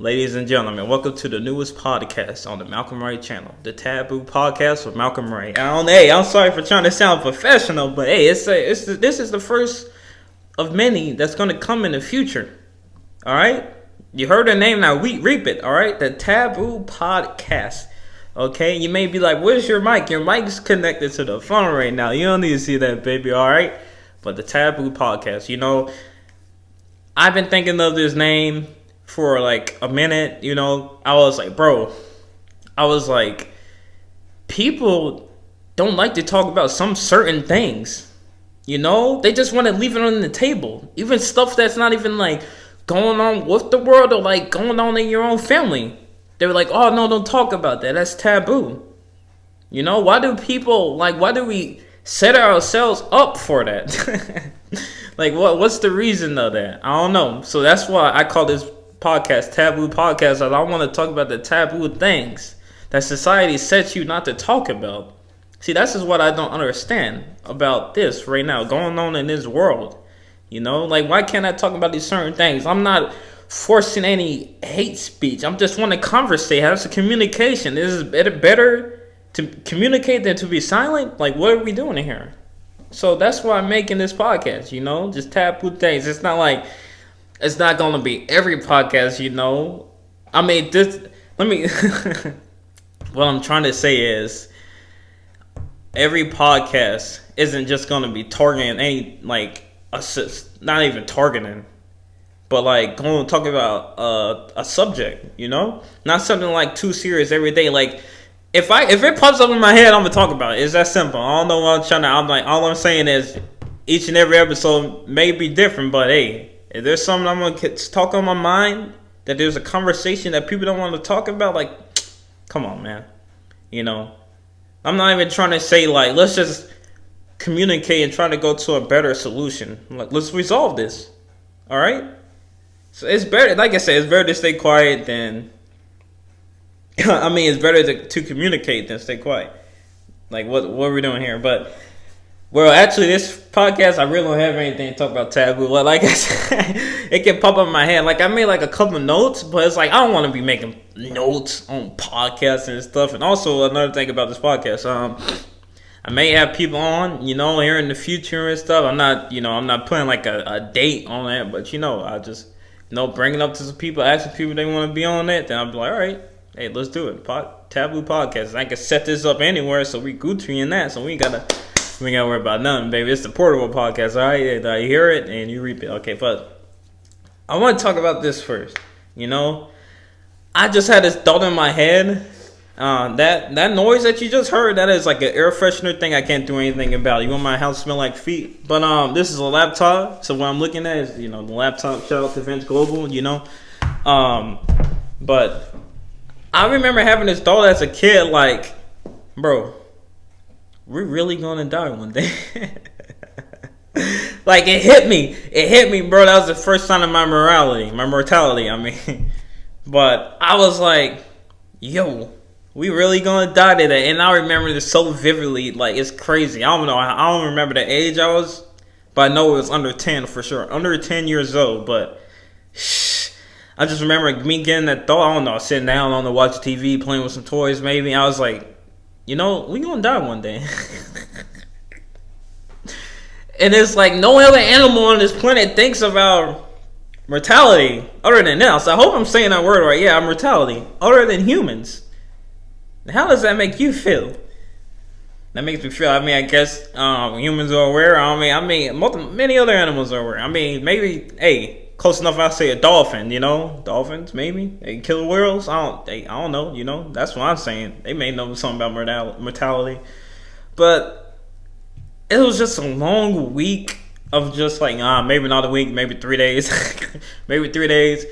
Ladies and gentlemen, welcome to the newest podcast on the Malcolm Wright channel, the Taboo Podcast with Malcolm Wright. I'm sorry for trying to sound professional, but hey, this is the first of many that's going to come in the future. All right? You heard the name, now reap it, all right? The Taboo Podcast. Okay? You may be like, where's your mic? Your mic's connected to the phone right now. You don't need to see that, baby, all right? But the Taboo Podcast, I've been thinking of this name for like a minute. I was like, people don't like to talk about some certain things. They just want to leave it on the table. Even stuff that's not even like going on with the world or like going on in your own family. They're like, oh no, don't talk about that. That's taboo. Why do we set ourselves up for that? Like, what's the reason of that? I don't know. So that's why I call this podcast Taboo Podcast. I want to talk about the taboo things that society sets you not to talk about. See, that's just what I don't understand about this right now going on in this world. Like, why can't I talk about these certain things? I'm not forcing any hate speech. I'm just want to conversate, have some communication. Is it better to communicate than to be silent? Like, what are we doing in here? So that's why I'm making this podcast, just taboo things. It's not like, it's not going to be every podcast, what I'm trying to say is, every podcast isn't just going to be targeting any, like, not even targeting, but like going to talk about a subject, not something like too serious every day. Like, if it pops up in my head, I'm gonna talk about it. It's that simple. I don't know what I'm trying to. All I'm saying is, each and every episode may be different, but hey, if there's something I'm gonna talk on my mind, that there's a conversation that people don't want to talk about, like, come on, man. I'm not even trying to say like, let's just communicate and try to go to a better solution. Like, let's resolve this. All right. So it's better, like I said, it's better to stay quiet than. It's better to communicate than stay quiet. Like, what are we doing here? But, well, actually, this podcast, I really don't have anything to talk about taboo. Well, like I said, it can pop up in my head. Like, I made like a couple notes, but it's like, I don't want to be making notes on podcasts and stuff. And also, another thing about this podcast, I may have people on, here in the future and stuff. I'm not putting like a date on that, but I just, bring it up to some people, asking people they want to be on it. Then I'll be like, all right. Hey, let's do it. Taboo Podcast. I can set this up anywhere, so we Gucci in that. So we ain't gotta worry about nothing, baby. It's the portable podcast, all right? I hear it and you reap it. Okay, but I want to talk about this first. I just had this thought in my head. That noise that you just heard, that is like an air freshener thing. I can't do anything about it. You want my house to smell like feet? But this is a laptop. So what I'm looking at is, the laptop. Shout out to Vince Global. But I remember having this thought as a kid, like, bro, we're really gonna die one day. Like, it hit me, bro. That was the first sign of my mortality. But I was like, yo, we really gonna die today. And I remember this so vividly, like, it's crazy. I don't remember the age I was, but I know it was under 10 for sure, under 10 years old. But I just remember me getting that thought. I don't know, sitting down on the watch TV, playing with some toys maybe. I was like, we gonna die one day. And it's like no other animal on this planet thinks about mortality other than us. I hope I'm saying that word right. Yeah, mortality. Other than humans. How does that make you feel? That makes me feel, I guess humans are aware. Many other animals are aware. Maybe, hey, close enough, I'll say a dolphin, Dolphins, maybe. They kill whales. I don't know, That's what I'm saying. They may know something about mortality. But it was just a long week of just like, maybe not a week, maybe 3 days. Maybe 3 days.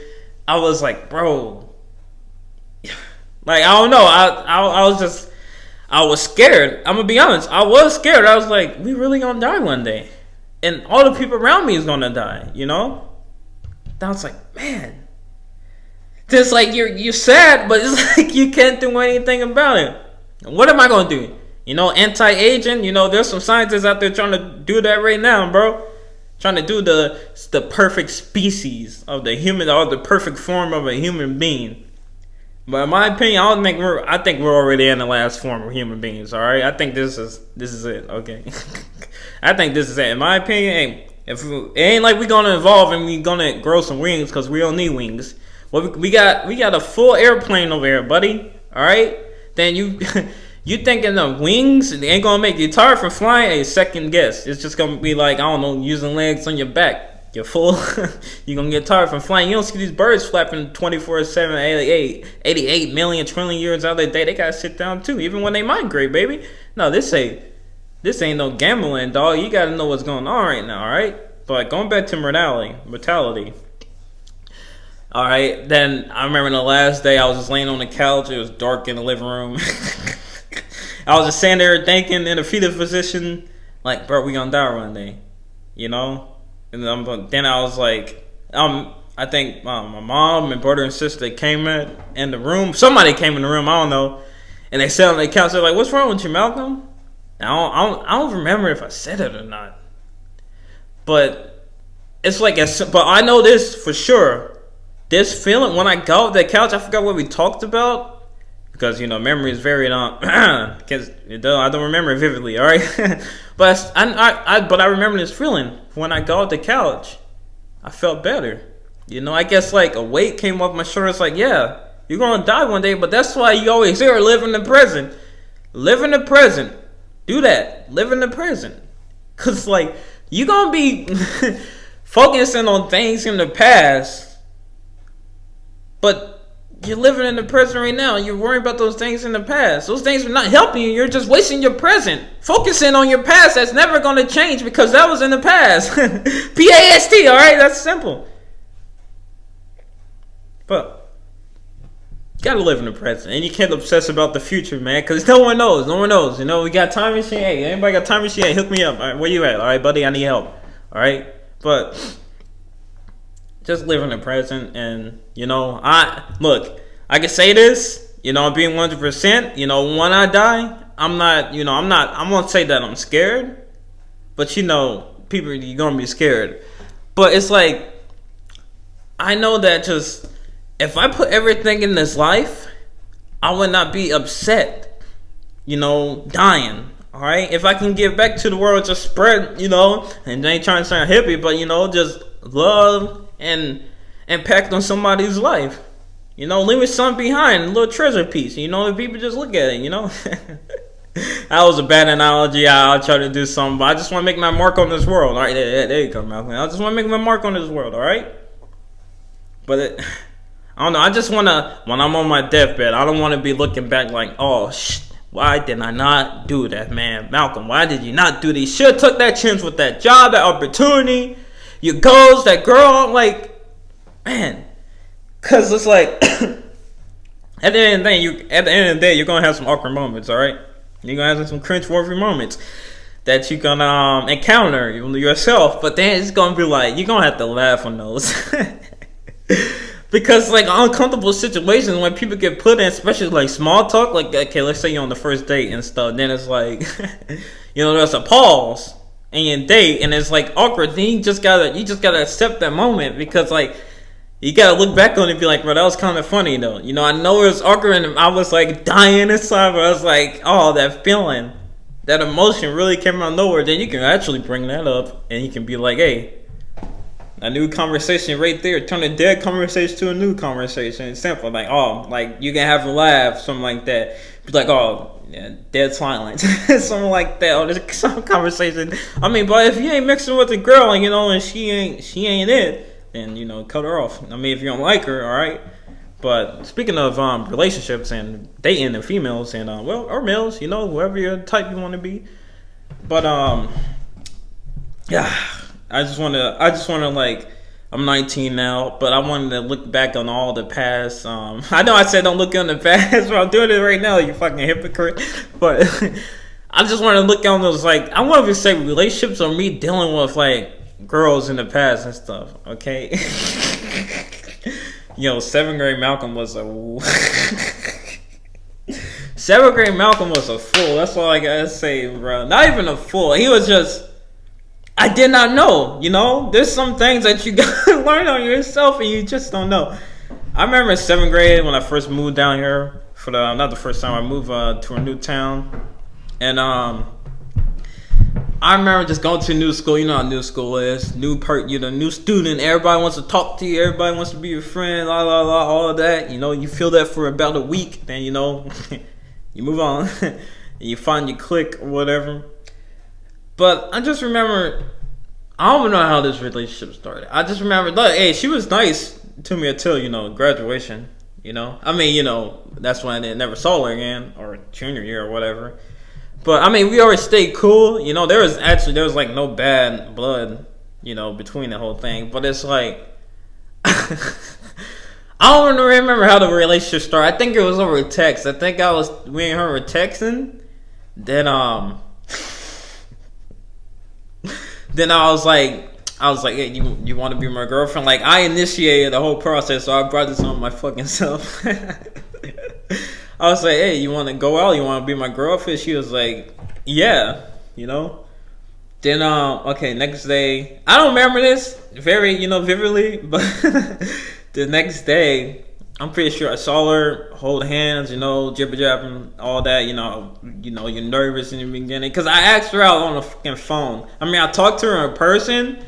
I was like, bro. Like, I don't know. I was scared. I'm going to be honest. I was scared. I was like, we really going to die one day. And all the people around me is going to die, I was like, man, just like you're sad, but it's like you can't do anything about it. What am I gonna do? Anti-aging. There's some scientists out there trying to do that right now, bro. trying to do the perfect species of the human, or the perfect form of a human being. But in my opinion, I think we're already in the last form of human beings. All right, I think this is it. Okay, I think this is it. In my opinion, hey, if it ain't like we gonna evolve and we gonna grow some wings, because we don't need wings. Well, we got a full airplane over here, buddy. All right, then you you thinking of wings? They ain't gonna make you tired from flying. A second guess. It's just gonna be like, I don't know, using legs on your back. You're full. You're gonna get tired from flying. You don't see these birds flapping 24/7, 88 million trillion years out of the day. They gotta sit down too, even when they migrate, baby. No, this ain't no gambling, dog. You gotta know what's going on right now, all right? But going back to mortality. All right, then I remember the last day I was just laying on the couch. It was dark in the living room. I was just sitting there thinking in a fetal position, like, bro, we gonna die one day, you know? And then I was like, I think my mom and brother and sister came in the room. Somebody came in the room, I don't know. And they sat on the couch. They're like, "What's wrong with you, Malcolm?" I don't remember if I said it or not. But it's like, but I know this for sure. This feeling when I got off that couch, I forgot what we talked about. Because, memory is very, because I don't remember it vividly, all right? But I remember this feeling when I got off the couch. I felt better. I guess like a weight came off my shoulders. Like, yeah, you're gonna die one day, but that's why you always hear live in the present. Live in the present. Do that. Live in the present. Cause like you gonna be focusing on things in the past, but you're living in the present right now. You're worrying about those things in the past. Those things are not helping you. You're just wasting your present. Focusing on your past, that's never going to change because that was in the past. P-A-S-T, all right? That's simple. But you got to live in the present. And you can't obsess about the future, man, because no one knows. No one knows. We got time machine. Hey, anybody got time machine? Hey, hook me up. All right, where you at? All right, buddy, I need help. All right? But just live in the present, and I can say this, being 100%, when I die, I won't say that I'm scared, but people, you're gonna be scared, but it's like, I know that just, if I put everything in this life, I would not be upset, dying. All right, if I can give back to the world, just spread, and I ain't trying to sound hippie, but just love and impact on somebody's life. Leave something behind, a little treasure piece. If people just look at it, That was a bad analogy. I'll try to do something, but I just want to make my mark on this world. All right, there you go, Malcolm. I just want to make my mark on this world, all right? But I don't know. I just want to, when I'm on my deathbed, I don't want to be looking back like, oh, why did I not do that, man? Malcolm, why did you not do this? Should have took that chance with that job, that opportunity, your goals, that girl. Like, man, because it's like, at the end of the day, you're going to have some awkward moments, all right? You're going to have some cringe-worthy moments that you're going to encounter yourself, but then it's going to be like, you're going to have to laugh on those. Because, like, uncomfortable situations when people get put in, especially, like, small talk, like, okay, let's say you're on the first date and stuff, then it's like, there's a pause in your date, and it's, like, awkward. Then you just gotta accept that moment, because, like, you gotta look back on it and be like, bro, that was kind of funny, though. I know it was awkward, and I was, like, dying inside, but I was like, oh, that feeling, that emotion really came out of nowhere. Then you can actually bring that up, and you can be like, hey, a new conversation right there. Turn a dead conversation to a new conversation. It's simple. Like, oh, like, you can have a laugh, something like that. Be like, oh, yeah, dead silence. Something like that. Or there's some conversation. I mean, but if you ain't mixing with a girl, and she ain't it, then, cut her off. I mean, if you don't like her, all right. But speaking of relationships and dating and females and, or males, whoever your type you want to be. But, yeah. I just want to like, I'm 19 now, but I wanted to look back on all the past. I know I said don't look on the past, but I'm doing it right now, you fucking hypocrite. But I just want to look on those, like, I want to say relationships or me dealing with, like, girls in the past and stuff, okay? 7th grade Malcolm was a... 7th grade Malcolm was a fool. That's all I gotta say, bro. Not even a fool. He was just... I did not know. There's some things that you gotta learn on yourself, and you just don't know. I remember in 7th grade when I first moved down here not the first time I moved to a new town, and I remember just going to a new school. You know how new school is. New student. Everybody wants to talk to you. Everybody wants to be your friend. La la la. All of that. You feel that for about a week. Then you move on, and you find your clique or whatever. But I just remember, I don't even know how this relationship started. I just remember, hey, she was nice to me until graduation. That's when I never saw her again, or junior year or whatever. But we always stayed cool. There was like no bad blood, between the whole thing. But it's like, I don't even remember how the relationship started. I think it was over text. I think we and her were texting. Then then I was like, hey, you want to be my girlfriend? Like, I initiated the whole process, so I brought this on my fucking self. I was like, hey, you want to go out? You want to be my girlfriend? She was like, yeah, Then, okay, next day, I don't remember this very, vividly, but the next day, I'm pretty sure I saw her hold hands, jibber jabbing, all that, you're nervous in the beginning. Because I asked her out on the fucking phone. I talked to her in person,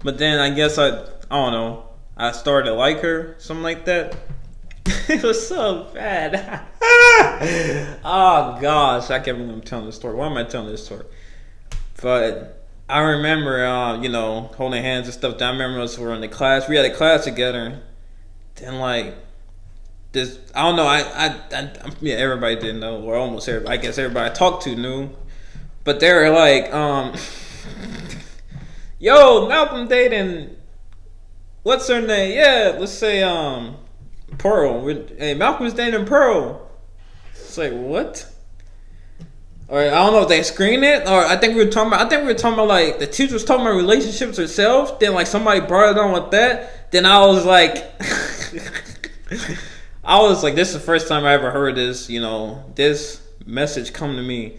but then I guess I don't know, I started to like her, something like that. It was so bad. Oh gosh, I can't believe I'm telling this story. Why am I telling this story? But I remember, holding hands and stuff. I remember us were in the class. We had a class together. Then like this, I don't know. Yeah, everybody didn't know, or almost everybody. I guess everybody I talked to knew. But they were like, yo, Malcolm dating. What's her name? Yeah, let's say Pearl. Hey, Malcolm's dating Pearl. It's like, what? Or I don't know if they screened it, or I think we were talking about like the teacher was talking about relationships herself. Then like somebody brought it on with that. Then I was like, this is the first time I ever heard this. This message come to me.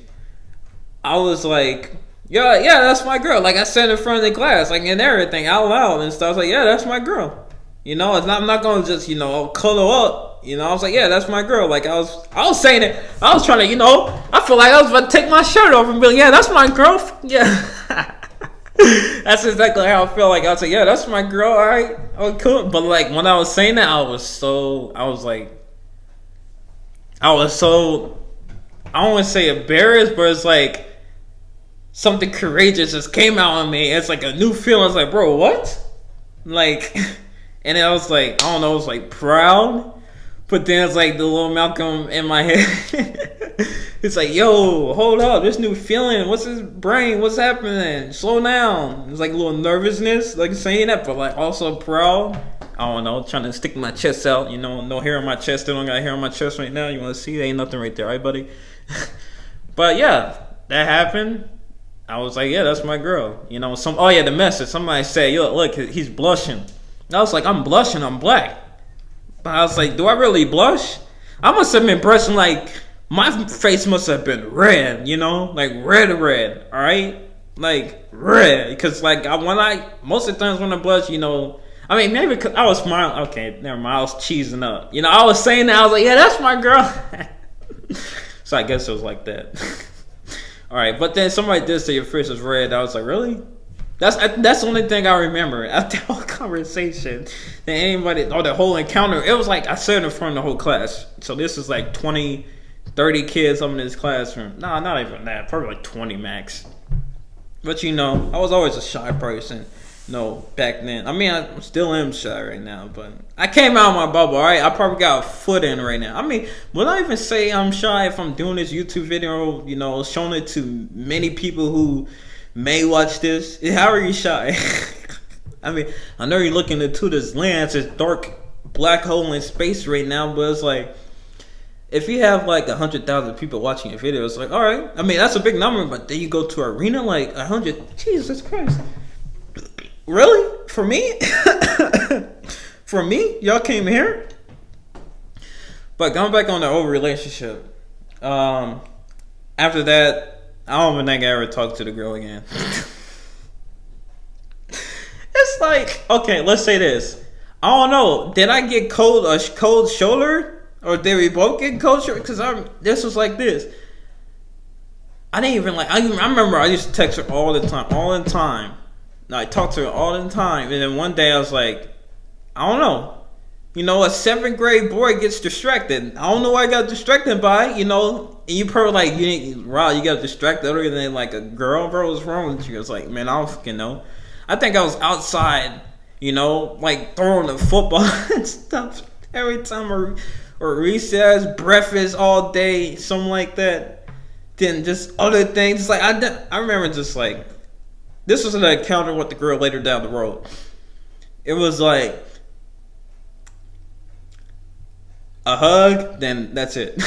I was like, yeah, that's my girl. Like I said in front of the class, like and everything out loud and stuff. I was like, yeah, that's my girl. I'm not gonna just cuddle up. I was like, yeah, that's my girl. Like I was saying it. I was trying to, I feel like I was about to take my shirt off and be like, yeah, that's my girl. Yeah, that's exactly how I feel. Like I was like, yeah, that's my girl. All right, oh cool. But like when I was saying that, I was so I don't want to say embarrassed, but it's like something courageous just came out on me. It's like a new feeling. I was like, bro, what? Like, and I was like, I don't know, it was like proud. But then it's like the little Malcolm in my head. It's like, yo, hold up, this new feeling. What's his brain? What's happening? Slow down. It's like a little nervousness, like saying that, but like also proud. I don't know, trying to stick my chest out. No hair on my chest. Still don't got hair on my chest right now. You want to see? There ain't nothing right there, right, buddy? But yeah, that happened. I was like, yeah, that's my girl. The message. Somebody said, yo, look, he's blushing. I was like, I'm blushing. I'm black. But I was like, do I really blush? I must have been blushing like my face must have been red, like red, all right, like red. Because like most of the times when I blush, maybe because I was smiling. Okay, never mind. I was cheesing up. I was saying that. I was like, yeah, that's my girl. So I guess it was like that. All right, but then somebody did say your face is red. I was like, really? That's the only thing I remember after the whole conversation. That anybody, or the whole encounter, it was like I said in front of the whole class. So this is like 20, 30 kids up in this classroom. No, not even that. Probably like 20 max. But I was always a shy person. Back then. I still am shy right now, but I came out of my bubble, all right? I probably got a foot in right now. Would I even say I'm shy if I'm doing this YouTube video, showing it to many people who may watch this? How are you shy? I know you're looking into this lens, this dark black hole in space right now, but it's like, if you have like 100,000 people watching your video, it's like, all right. That's a big number, but then you go to arena, like 100. Jesus Christ. Really? For me? For me? Y'all came here? But going back on the old relationship, after that, I don't even think I ever talked to the girl again. like, okay, let's say this. I don't know. Did I get cold shoulder, or did we both get cold shoulder? Because this was like this. I didn't even like. I remember I used to text her all the time. I talked to her all the time, and then one day I was like, I don't know. You know, a 7th grade boy gets distracted. I don't know what I got distracted by. You know, and you probably like, you got distracted other than like a girl, bro. What's wrong with you? I was like, man, I don't fucking know. I think I was outside, you know, like throwing the football and stuff every time, or recess, breakfast all day, something like that. Then just other things. Like I remember just like, this was an encounter with the girl later down the road. It was like a hug, then that's it.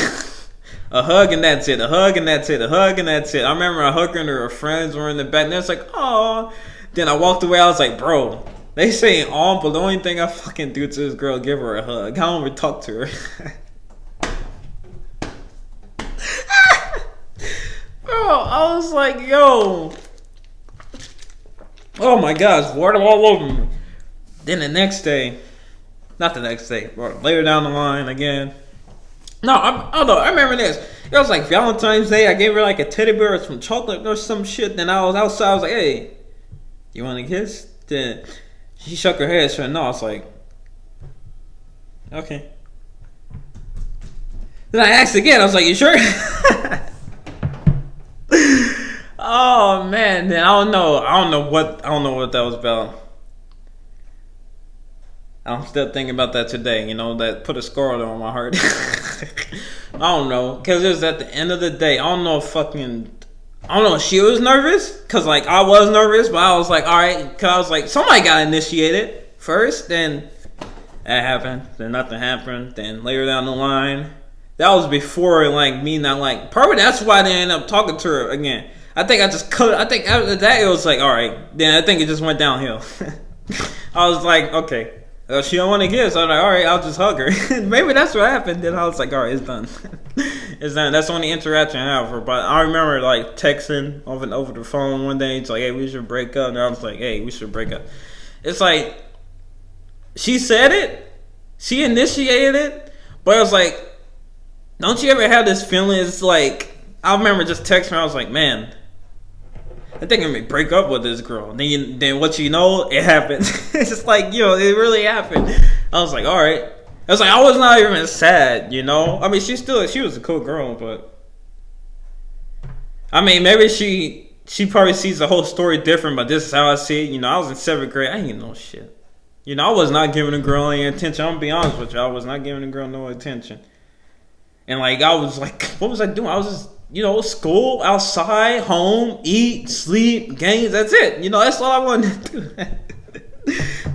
A hug and that's it. A hug and that's it. A hug and that's it. I remember I hugging her friends were in the back, and it's like, oh. Then I walked away. I was like, bro, they say but the only thing I fucking do to this girl, give her a hug. I don't even talk to her. Bro, I was like, yo. Oh my gosh, water all over me. Then the next day, not the next day, but later down the line again. No, I remember this. It was like Valentine's Day. I gave her like a teddy bear or some chocolate or some shit. Then I was outside. I was like, hey, you want a kiss? Then she shook her head. She said, no. I was like, okay. Then I asked again. I was like, you sure? Oh man, then I don't know what that was about. I'm still thinking about that today. You know, that put a scar on my heart. I don't know, cause it was at the end of the day. I don't know if she was nervous, cause like I was nervous, but I was like, all right, cause I was like, somebody got initiated first, then that happened, then nothing happened, then later down the line, that was before like me not like. Probably that's why they ended up talking to her again. I think I just cut. I think after that it was like, all right. Then I think it just went downhill. I was like, okay, she don't want to kiss. I was like, all right, I'll just hug her. Maybe that's what happened. Then I was like, all right, it's done. It's done. That's the only interaction I have with her. But I remember like texting over the phone one day. It's like, hey, we should break up. And I was like, hey, we should break up. It's like she said it, she initiated it, but I was like, don't you ever have this feeling? It's like I remember just texting her. I was like, man, I think I may break up with this girl. Then what you know, it happened. It's just like, yo, it really happened. I was like, all right. I was like, I was not even sad, you know. I mean, she was a cool girl, but I mean, maybe she probably sees the whole story different, but this is how I see it. You know, I was in 7th grade. I didn't know shit. You know, I was not giving a girl any attention. I'm gonna be honest with you. I was not giving a girl no attention. And like, I was like, what was I doing? I was just, you know, school, outside, home, eat, sleep, games. That's it. You know, that's all I wanted to do.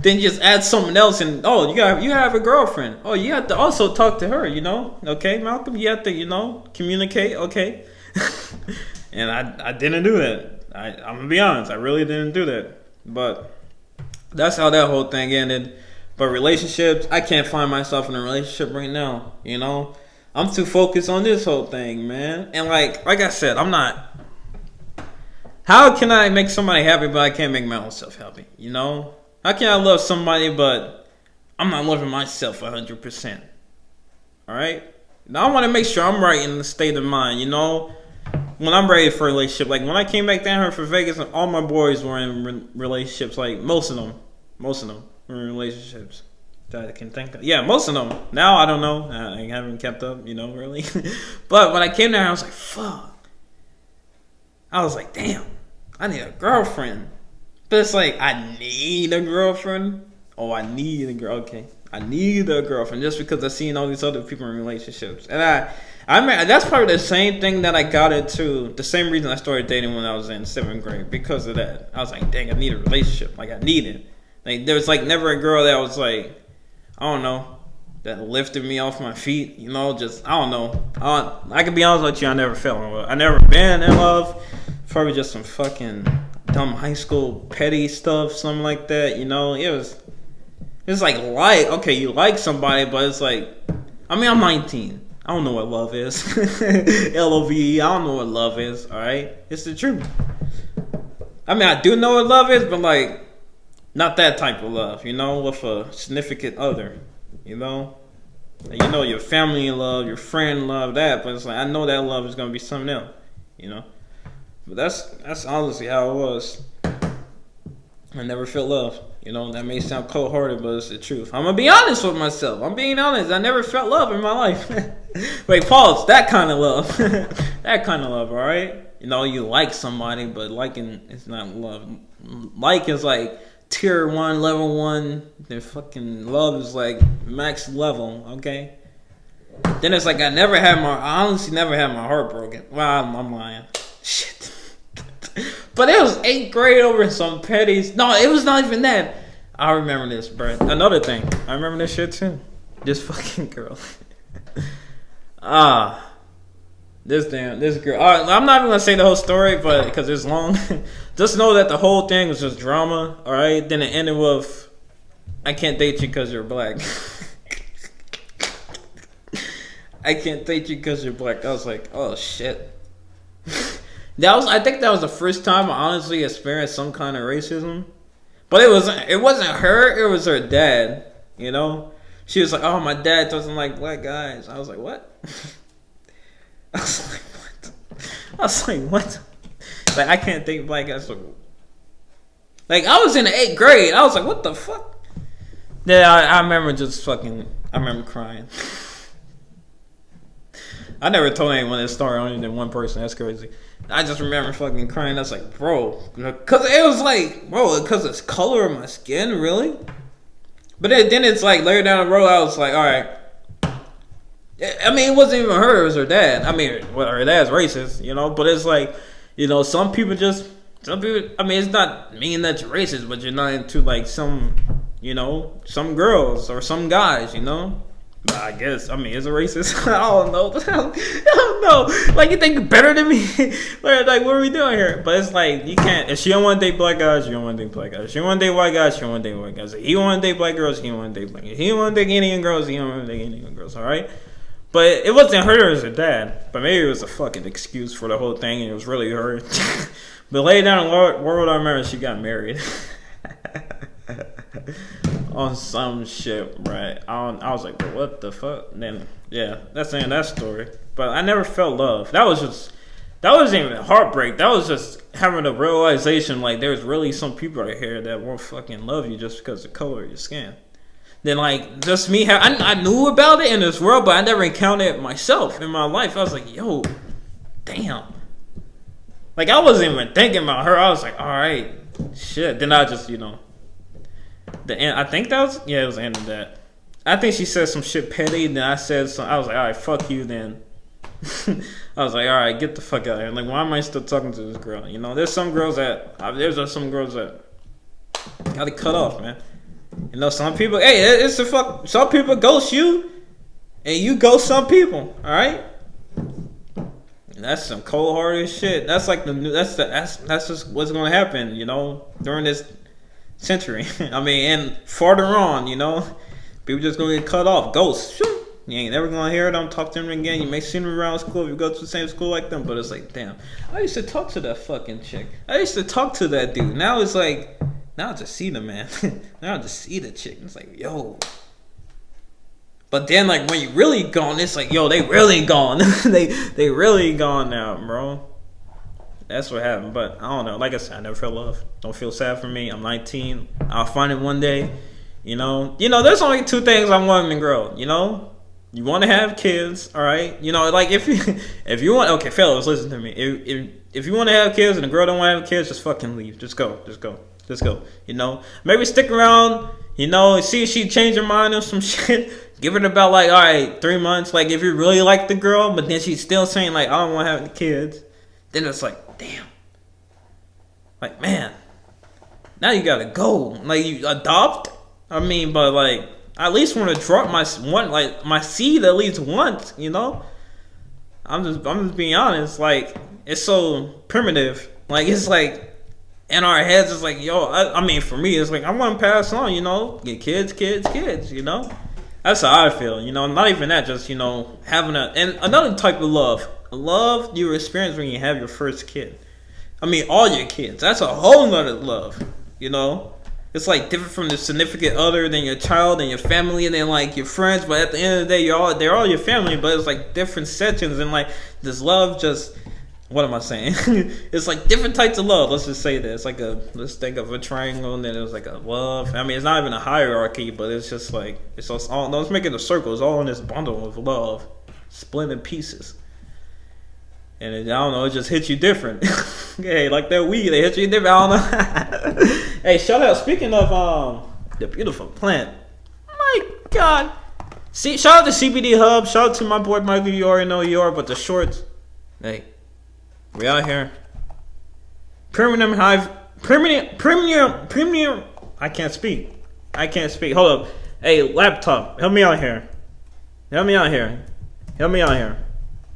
Then just add something else, and oh, you have a girlfriend. Oh, you have to also talk to her. You know, okay, Malcolm, you have to, you know, communicate. Okay, and I didn't do that. I'm gonna be honest, I really didn't do that. But that's how that whole thing ended. But relationships, I can't find myself in a relationship right now. You know. I'm too focused on this whole thing, man. And like I said, I'm not. How can I make somebody happy, but I can't make my own self happy? You know? How can I love somebody, but I'm not loving myself 100%? All right? Now I want to make sure I'm right in the state of mind. You know, when I'm ready for a relationship, like when I came back down here for Vegas, all my boys were in relationships. Like most of them were in relationships. That I can think of. Yeah, most of them. Now I don't know. I haven't kept up, you know, really. But when I came there, I was like, fuck. I was like, damn, I need a girlfriend. But it's like, I need a girlfriend. Oh, I need a girl. Okay, I need a girlfriend just because I've seen all these other people in relationships. And I mean, that's probably the same thing that I got into. The same reason I started dating when I was in 7th grade, because of that. I was like, dang, I need a relationship. Like I need it. Like there was like never a girl that was like, I don't know, that lifted me off my feet, you know, just, I don't know. I can be honest with you, I never fell in love. I never been in love. Probably just some fucking dumb high school petty stuff, something like that, you know. It's like, okay, you like somebody, but it's like, I mean, I'm 19. I don't know what love is. LOVE, I don't know what love is, alright? It's the truth. I mean, I do know what love is, but like, Not that type of love, you know, with a significant other, you know. And you know your family love, your friend love that, but it's like I know that love is gonna be something else, you know. But that's honestly how it was. I never felt love. You know, that may sound cold-hearted, but it's the truth. I'm gonna be honest with myself. I'm being honest. I never felt love in my life. Wait, pause. That kind of love. That kind of love, all right? You know, you like somebody, but liking is not love. Like is like tier 1, level 1. Then fucking love is like max level, okay? Then it's like I honestly never had my heart broken. Well, I'm lying. Shit. But it was 8th grade over some petties. No, it was not even that. I remember this, bro. Another thing. I remember this shit too. This fucking girl. This girl. I'm not even gonna say the whole story, but because it's long. Just know that the whole thing was just drama. All right. Then it ended with, "I can't date you because you're black." I can't date you because you're black. I was like, oh shit. I think that was the first time I honestly experienced some kind of racism. But it wasn't her, it was her dad, you know? She was like, "Oh, my dad doesn't like black guys." I was like, "What?" I was like, what? Like, I can't date black guys. Like, I was in the 8th grade. I was like, what the fuck? Yeah, I remember I remember crying. I never told anyone this story, only than one person. That's crazy. I just remember fucking crying. I was like, bro. Because it was like, bro, because it's color of my skin, really? But then it's like, later down the road, I was like, all right. I mean, it wasn't even her. It was her dad. I mean, well, her dad's racist, you know? But it's like, you know, some people, I mean, it's not mean that you're racist, but you're not into, like, some, you know, some girls or some guys, you know? I guess, I mean, is a racist? I don't know. I don't know. Like, you think better than me? Like, what are we doing here? But it's like, you can't. If she don't want to date black guys, you don't want to date black guys. If she don't want to date white guys, she don't want to date white guys. If he don't want to date black girls, he don't want to date black girls. He don't want to date Indian girls, he don't want to date Indian girls, all right? But it wasn't her, it was her dad. But maybe it was a fucking excuse for the whole thing, and it was really her. But later down the world, I remember she got married. On some shit, right? I was like, what the fuck? And then, yeah, that's the end of that story. But I never felt love. That wasn't even heartbreak. That was just having a realization, like, there's really some people out here that won't fucking love you just because of the color of your skin. Then, like, just me, I knew about it in this world, but I never encountered it myself in my life. I was like, yo, damn. Like, I wasn't even thinking about her. I was like, all right, shit. Then I just, you know, the end. I think that was, yeah, it was the end of that. I think she said some shit petty. Then I said some. I was like, all right, fuck you. Then I was like, all right, get the fuck out of here. Like, why am I still talking to this girl? You know, there's some girls that gotta cut off, man. You know, some people. Hey, it's the fuck. Some people ghost you, and you ghost some people. All right. And that's some cold-hearted shit. That's like that's just what's gonna happen. You know, during this century. I mean, and farther on, you know, people just gonna get cut off. Ghosts. You ain't never gonna hear them, talk to them again. You may see them around school if you go to the same school like them, but it's like, damn, I used to talk to that fucking chick. I used to talk to that dude. Now it's like, now I just see the man. Now I just see the chick. It's like, yo. But then, like, when you really gone, it's like, yo, they really gone. they really gone now, bro. That's what happened. But I don't know. Like I said, I never felt love. Don't feel sad for me. I'm 19. I'll find it one day. You know, there's only two things I want in a girl. You know, you want to have kids, all right? You know, like if you want, okay, fellas, listen to me. If you want to have kids and the girl don't want to have kids, just fucking leave. Just go. You know, maybe stick around. You know, see if she change her mind on some shit. Give it about, like, all right, 3 months. Like, if you really like the girl, but then she's still saying, like, I don't want to have the kids, then it's like, damn. Like, man, now you gotta go. Like, you adopt. I mean, but, like, I at least want to drop my seed at least once. You know, I'm just being honest. Like, it's so primitive. Like, it's like in our heads, it's like, yo. I mean, for me, it's like I want to pass on. You know, get kids. You know. That's how I feel, you know. Not even that, just, you know, having and another type of love you experience when you have your first kid. I mean, all your kids. That's a whole nother love, you know. it's like different from the significant other than your child and your family and then like your friends. But at the end of the day, they're all your family. But it's like different sections and like this love just. What am I saying? It's like different types of love. Let's just say that. It's like let's think of a triangle and then there's like a love. I mean, it's not even a hierarchy, but it's just like, it's all, let's make it a circle. It's all in this bundle of love, split in pieces. And I don't know, it just hits you different. Hey, like that weed, they hit you different. I don't know. Hey, shout out, speaking of the beautiful plant. My God. See, shout out to CBD Hub. Shout out to my boy Michael. You already know you are, but the shorts. Hey. We out here. Premium. I can't speak. Hold up. Hey, laptop. Help me out here.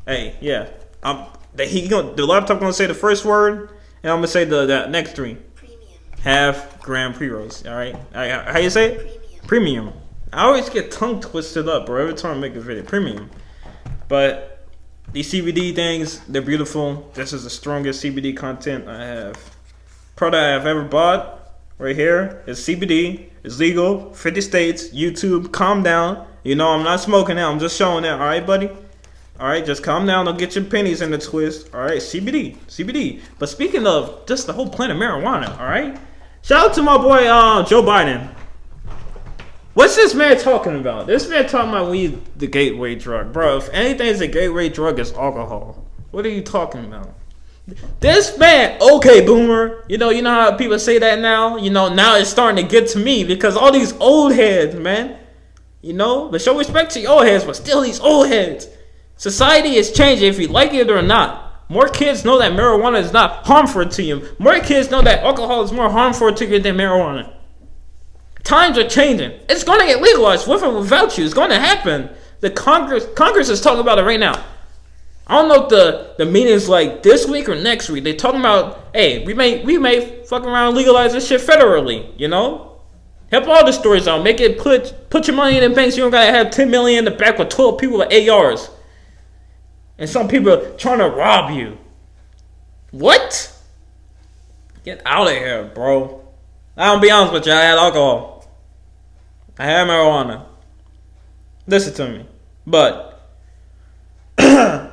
Hey, yeah. The laptop gonna say the first word, and I'm gonna say the next three. Premium. Half gram pre-rolls. All right. How you say it? Premium. I always get tongue twisted up, bro. Every time I make a video. Premium. But these CBD things, they're beautiful. This is the strongest CBD content product I have ever bought. Right here is CBD. It's legal. 50 states. YouTube. Calm down. You know I'm not smoking now. I'm just showing that. All right, buddy. All right, just calm down. Don't get your pennies in the twist. All right, CBD. But speaking of just the whole plant of marijuana, all right. Shout out to my boy Joe Biden. What's this man talking about? This man talking about weed, the gateway drug. Bro, if anything is a gateway drug, it's alcohol. What are you talking about? This man, okay, boomer. You know how people say that now? Now it's starting to get to me because all these old heads, man. But show respect to your old heads, but still these old heads. Society is changing if you like it or not. More kids know that marijuana is not harmful to you. More kids know that alcohol is more harmful to you than marijuana. Times are changing. It's going to get legalized with or without you. It's going to happen. The Congress is talking about it right now. I don't know if the meeting is like this week or next week. They're talking about, hey, we may fuck around and legalize this shit federally, Help all the stores out. Make it put your money in the banks. You don't got to have $10 million in the back with 12 people with ARs. And some people trying to rob you. What? Get out of here, bro. I'm gonna be honest with you, I had alcohol. I had marijuana. Listen to me. But I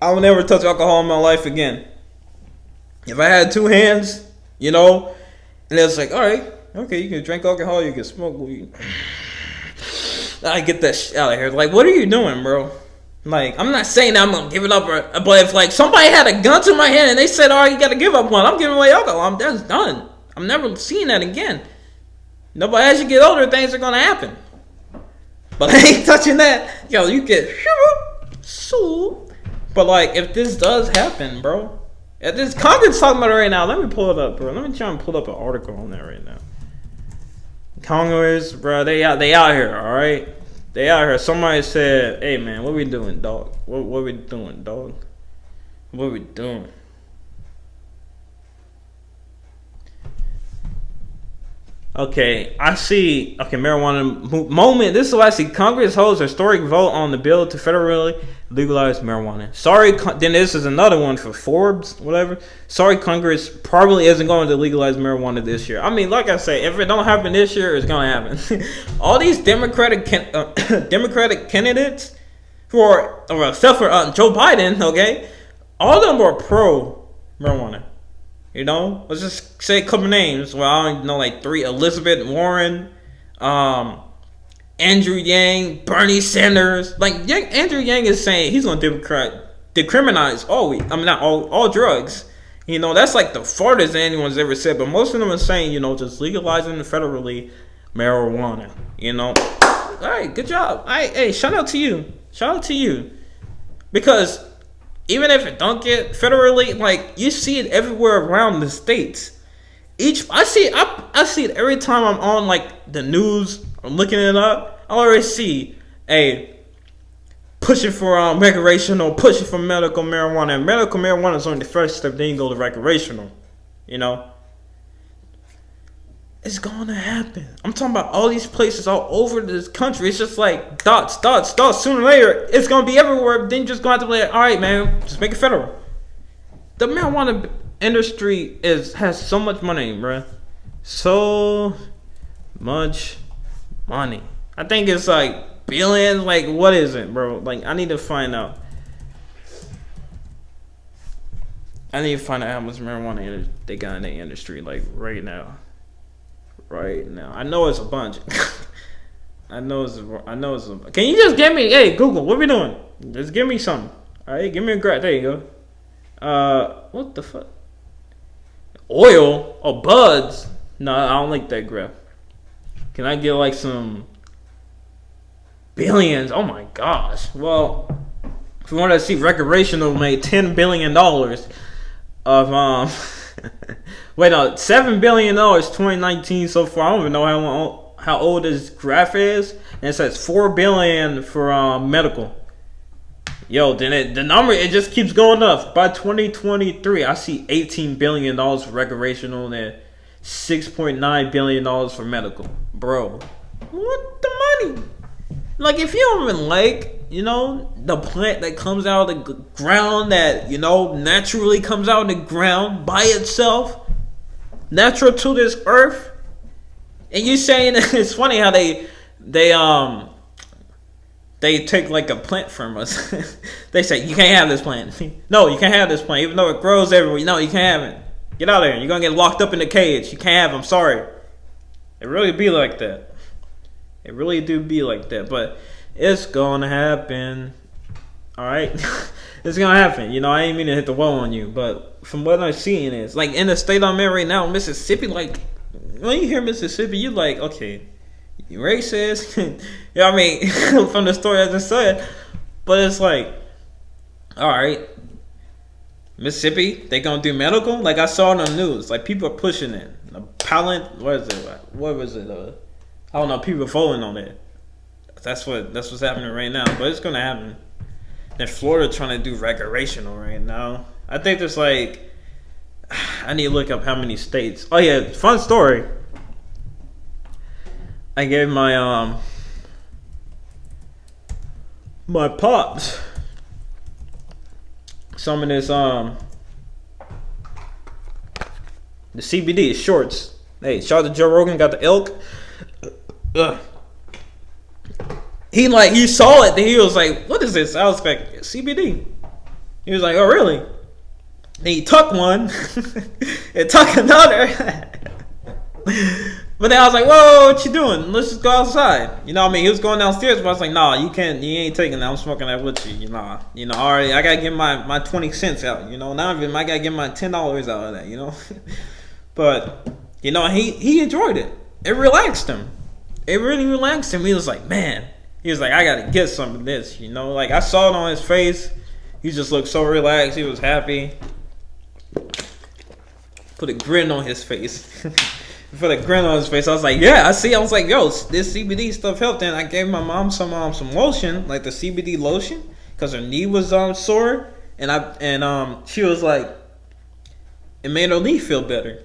will never touch alcohol in my life again. If I had two hands, and it's like, alright, okay, you can drink alcohol, you can smoke weed. I get that shit out of here. Like, what are you doing, bro? Like, I'm not saying that I'm gonna give it up, but if like somebody had a gun to my hand and they said, alright, you gotta give up one, I'm giving away alcohol. That's done. I'm never seeing that again. No, but as you get older, things are gonna happen. But I ain't touching that. Yo, you get so. But like, if this does happen, bro, if this Congress talking about it right now, let me pull it up, bro. Let me try and pull up an article on that right now. Congress, bro, they out here, all right. They out here. Somebody said, "Hey, man, what we doing, dog? What we doing, dog? What we doing?" Okay, I see. Okay, marijuana moment. This is what I see. Congress holds a historic vote on the bill to federally legalize marijuana. Sorry, then this is another one for Forbes, whatever. Sorry, Congress probably isn't going to legalize marijuana this year. I mean, like I say, if it don't happen this year, it's going to happen. All these Democratic candidates except for Joe Biden, okay, all of them are pro marijuana. Let's just say a couple names. Well, I don't know, like 3: Elizabeth Warren, Andrew Yang, Bernie Sanders. Like, Andrew Yang is saying he's going to decriminalize all weed. I mean, not all drugs. That's like the farthest anyone's ever said. But most of them are saying, just legalizing federally marijuana. All right, good job. Hey, shout out to you. Because even if it don't get federally, like, you see it everywhere around the states. I see it every time I'm on like the news. I'm looking it up. I already see pushing for recreational, pushing for medical marijuana. And medical marijuana is only the first step. Then you go to recreational. It's gonna happen. I'm talking about all these places all over this country. It's just like dots. Sooner or later, it's gonna be everywhere. Then you're just gonna have to be like, all right, man, just make it federal. The marijuana industry has so much money, bro. So much money. I think it's like billions. Like, what is it, bro? Like, I need to find out. I need to find out how much marijuana they got in the industry, like, right now. Right now. I know it's a bunch. I know it's a. Can you just give me, hey, Google, what we doing? Just give me something. Alright, give me a graph. There you go. What the fuck? Oil? Oh, buds? No, I don't like that graph. Can I get like some billions? Oh my gosh. Well, if you want to see recreational made $10 billion of wait, no, $7 billion 2019 so far. I don't even know how old this graph is. And it says $4 billion for medical. Yo, then the number, it just keeps going up. By 2023, I see $18 billion for recreational and $6.9 billion for medical. Bro, what the money? Like, if you don't even like, you know, the plant that comes out of the ground that, you know, naturally comes out of the ground by itself, natural to this earth, and you saying it's funny how they take like a plant from us. They say, you can't have this plant. No, you can't have this plant, even though it grows everywhere. No, you can't have it. Get out of here. You're going to get locked up in the cage. You can't have them. Sorry. It really be like that. It really do be like that. But it's going to happen. All right? It's going to happen. You know, I ain't mean to hit the wall on you. But from what I'm seeing is, like, in the state I'm in right now, Mississippi, like, when you hear Mississippi, you like, okay, you racist. You know what I mean? From the story I just said. But it's like, all right. Mississippi, they gonna do medical? Like, I saw it on the news. Like, people are pushing it. What was it? I don't know. People are following on it. That's what's happening right now. But it's gonna happen. And Florida trying to do recreational right now. I think there's like, I need to look up how many states. Oh yeah, fun story. I gave my my pops some of this the CBD shorts. Hey, shout out to Joe Rogan, got the elk. He saw it, then he was like, what is this? I was like, CBD. He was like, oh really? Then he took one and took another. But then I was like, whoa, what you doing? Let's just go outside. You know what I mean? He was going downstairs, but I was like, nah, you ain't taking that. I'm smoking that with you. You know, already, I gotta get my 20 cents out. You know, now I gotta get my $10 out of that, you know? But, you know, he enjoyed it. It relaxed him. It really relaxed him. He was like, man, he was like, I gotta get some of this, you know? Like, I saw it on his face. He just looked so relaxed. He was happy. Put a grin on his face. Put a grin on his face. I was like, yeah, I see. I was like, yo, this CBD stuff helped. And I gave my mom some lotion, like the CBD lotion, because her knee was sore. And she was like, it made her knee feel better.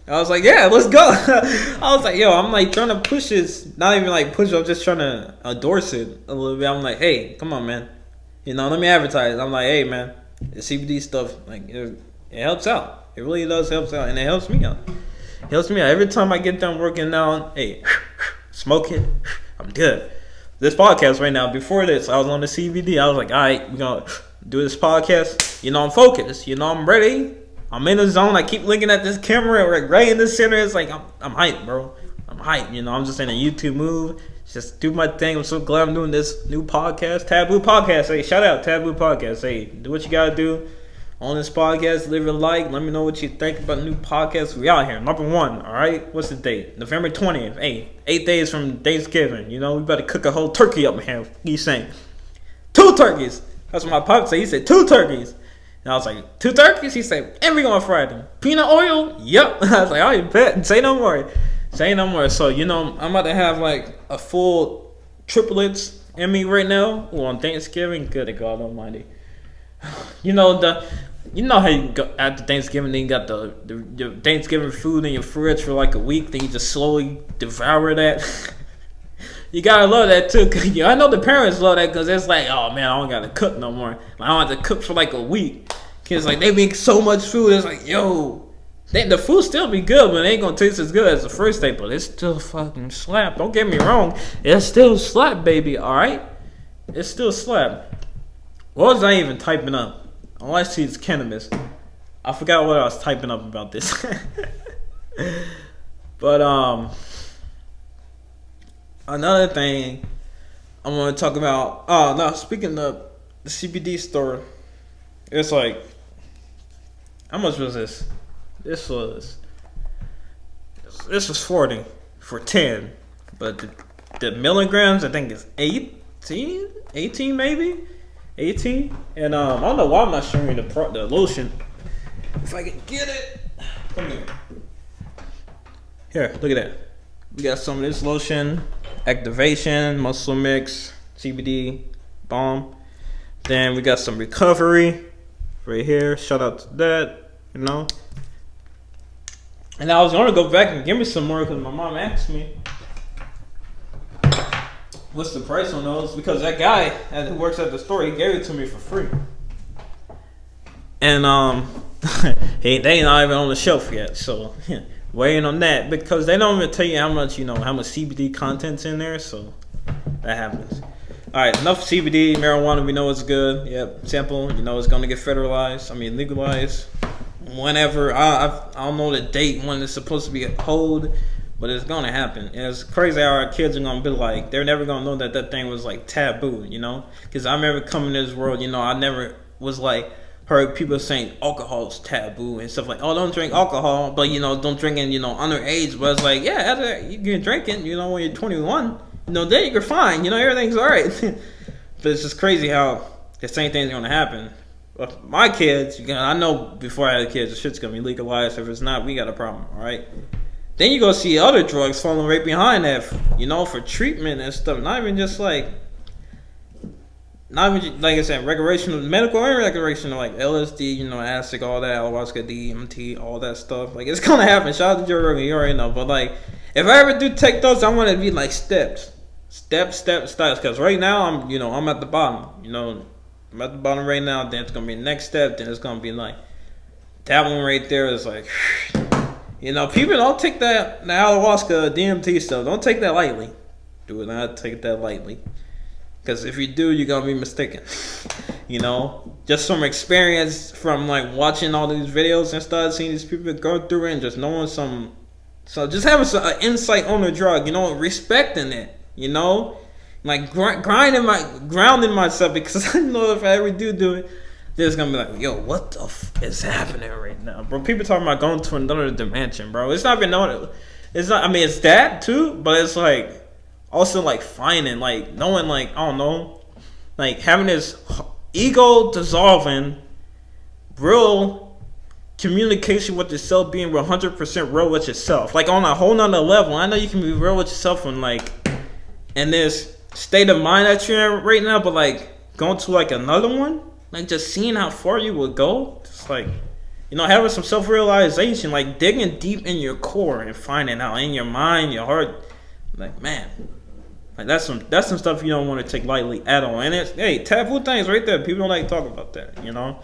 I was like, yeah, let's go. I was like, yo, I'm like trying to push this, not even like push it, I'm just trying to endorse it a little bit. I'm like, hey, come on, man. You know, let me advertise. I'm like, hey, man, the CBD stuff, like, it helps out. It really does help out, and it helps me out. It helps me out. Every time I get done working out, hey, smoke it, I'm good. This podcast right now, before this, I was on the CBD. I was like, all right, we're going to do this podcast. You know, I'm focused. You know, I'm ready. I'm in the zone. I keep looking at this camera right in the center. It's like, I'm hyped, bro. I'm hyped. You know, I'm just in a YouTube move. Just do my thing. I'm so glad I'm doing this new podcast. Taboo Podcast. Hey, shout out Taboo Podcast. Hey, do what you got to do on this podcast. Leave a like. Let me know what you think about the new podcast. We out here. Number 1, all right? What's the date? November 20th. Hey, 8 days from Thanksgiving. You know, we better cook a whole turkey up in here. He's saying 2 turkeys. That's what my pop said. He said 2 turkeys. And I was like, 2 turkeys? He said, and we gonna fry them. Peanut oil? Yep. I was like, all right, bet. Say no more. Say no more. So, you know, I'm about to have like a full triplets in me right now. Ooh, on Thanksgiving. Good God Almighty. You know how you go after Thanksgiving, then you got the Thanksgiving food in your fridge for like a week, then you just slowly devour that. You gotta love that too. Cause, I know the parents love that because it's like, oh man, I don't gotta cook no more. I don't have to cook for like a week. Cause like they make so much food. It's like, yo, The food still be good, but it ain't gonna taste as good as the first day. But it's still fucking slap. Don't get me wrong. It's still slap, baby. All right, it's still slap. What was I even typing up? All I see is cannabis. I forgot what I was typing up about this. But another thing I'm gonna talk about. Oh no, speaking of the CBD store, it's like, how much was this? This was 40 for 10, but the milligrams I think is 18 maybe 18. And I don't know why I'm not showing you the lotion. If I can get it, come here. Here, look at that. We got some of this lotion, activation, muscle mix, CBD, balm. Then we got some recovery right here. Shout out to that, you know. And I was gonna go back and give me some more because my mom asked me what's the price on those, because that guy who works at the store, he gave it to me for free. And they ain't not even on the shelf yet, so waiting on that, because they don't even tell you how much CBD content's in there, so that happens. All right, enough CBD, marijuana. We know it's good. Yep, simple. You know it's gonna get legalized whenever. I don't know the date when it's supposed to be hold, but it's gonna happen. And it's crazy how our kids are gonna be like, they're never gonna know that thing was like taboo, you know? Because I remember coming to this world, you know, I never was like heard people saying alcohol's taboo and stuff like, oh, don't drink alcohol, but you know, don't drink in, you know, underage. But it's like, yeah, you can drink it, you know, when you're 21, you know, then you're fine, you know, everything's all right. But it's just crazy how the same thing's gonna happen. But my kids, I know before I had kids, the shit's gonna be legalized. If it's not, we got a problem, all right? Then you go see other drugs falling right behind that, you know, for treatment and stuff. Not even like I said, recreational, medical and recreational, like LSD, you know, acid, all that, ayahuasca, DMT, all that stuff. Like, it's gonna happen. Shout out to Joe Rogan, you already know. But like, if I ever do take those, I want it to be like steps. Because right now I'm at the bottom. You know, I'm at the bottom right now. Then it's gonna be the next step. Then it's gonna be like that one right there is like. You know, people don't take the ayahuasca, DMT stuff. Don't take that lightly. Do not take that lightly. Because if you do, you're going to be mistaken. You know, just from experience, from like watching all these videos and stuff, seeing these people go through it and just knowing so just having some insight on the drug, you know, respecting it, you know, like grounding myself, because I know if I ever do it, there's gonna be like, yo, what the is happening right now, bro? People talking about going to another dimension, bro. It's not even known. It's not. I mean, it's that too, but it's like also like finding, like knowing, like I don't know, like having this ego dissolving, real communication with yourself, being 100% real with yourself, like on a whole nother level. I know you can be real with yourself when like in this state of mind that you're in right now, but like going to like another one. Like, just seeing how far you would go. Just, like, you know, having some self-realization. Like, digging deep in your core and finding out in your mind, your heart. Like, man. Like, that's some stuff you don't want to take lightly at all. And it's, hey, taboo things right there. People don't like to talk about that, you know.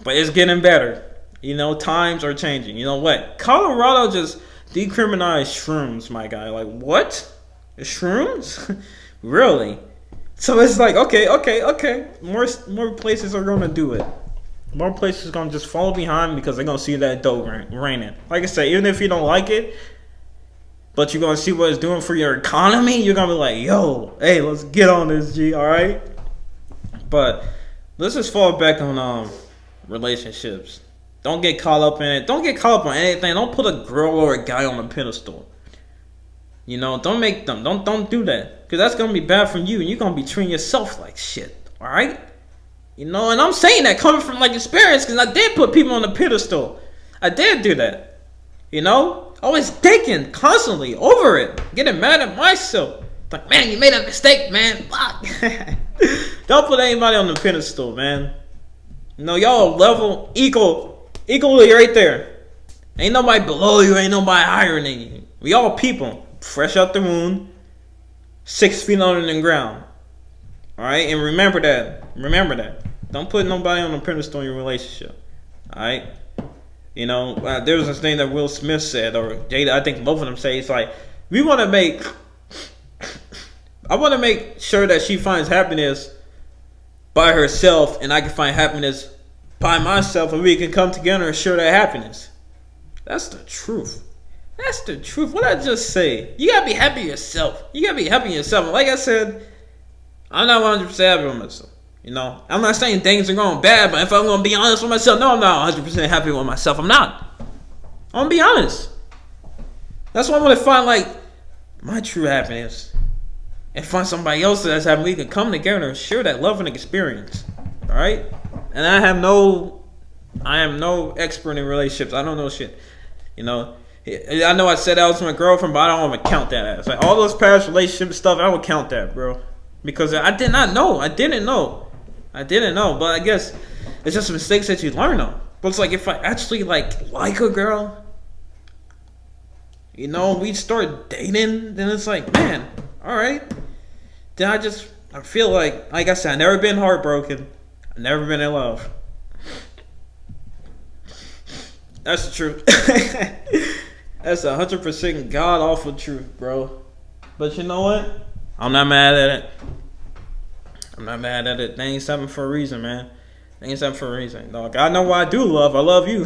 But it's getting better. You know, times are changing. You know what? Colorado just decriminalized shrooms, my guy. Like, what? Shrooms? Really? So it's like, okay. More places are going to do it. More places are going to just fall behind because they're going to see that dough raining. Like I said, even if you don't like it, but you're going to see what it's doing for your economy, you're going to be like, yo, hey, let's get on this, G, all right? But let's just fall back on relationships. Don't get caught up in it. Don't get caught up on anything. Don't put a girl or a guy on a pedestal. You know, don't make them. Don't do that. Because that's going to be bad for you. And you're going to be treating yourself like shit. All right? You know, and I'm saying that coming from, like, experience. Because I did put people on a pedestal. I did do that. You know? Always thinking constantly over it. Getting mad at myself. Like, man, you made a mistake, man. Fuck. Don't put anybody on the pedestal, man. You know, y'all level equally right there. Ain't nobody below you. Ain't nobody higher than you. We all people. Fresh out the womb, 6 feet under the ground. Alright? And remember that. Don't put nobody on a pedestal in your relationship. Alright? There was this thing that Will Smith said, or Jada, I think both of them say, it's like, I want to make sure that she finds happiness by herself, and I can find happiness by myself, and we can come together and share that happiness. That's the truth. That's the truth. What I just say? You gotta be happy yourself. Like I said, I'm not 100% happy with myself. I'm not saying things are going bad, but if I'm gonna be honest with myself, no, I'm not 100% happy with myself. I'm not. I'm gonna be honest. That's why I want to find my true happiness, and find somebody else that's happy. We can come together and share that love and experience. All right. And I am no expert in relationships. I don't know shit. I know I said I was my girlfriend, but I don't want to count that as all those past relationship stuff. I would count that, bro, because I did not know. I didn't know. But I guess it's just mistakes that you learn on. But it's like if I actually like a girl, we start dating, then it's like, man, all right. Then I feel like I said, I've never been heartbroken. I've never been in love. That's the truth. That's 100% god awful truth, bro. But you know what? I'm not mad at it. Things happen for a reason, man. Dog, I know why I do love. I love you.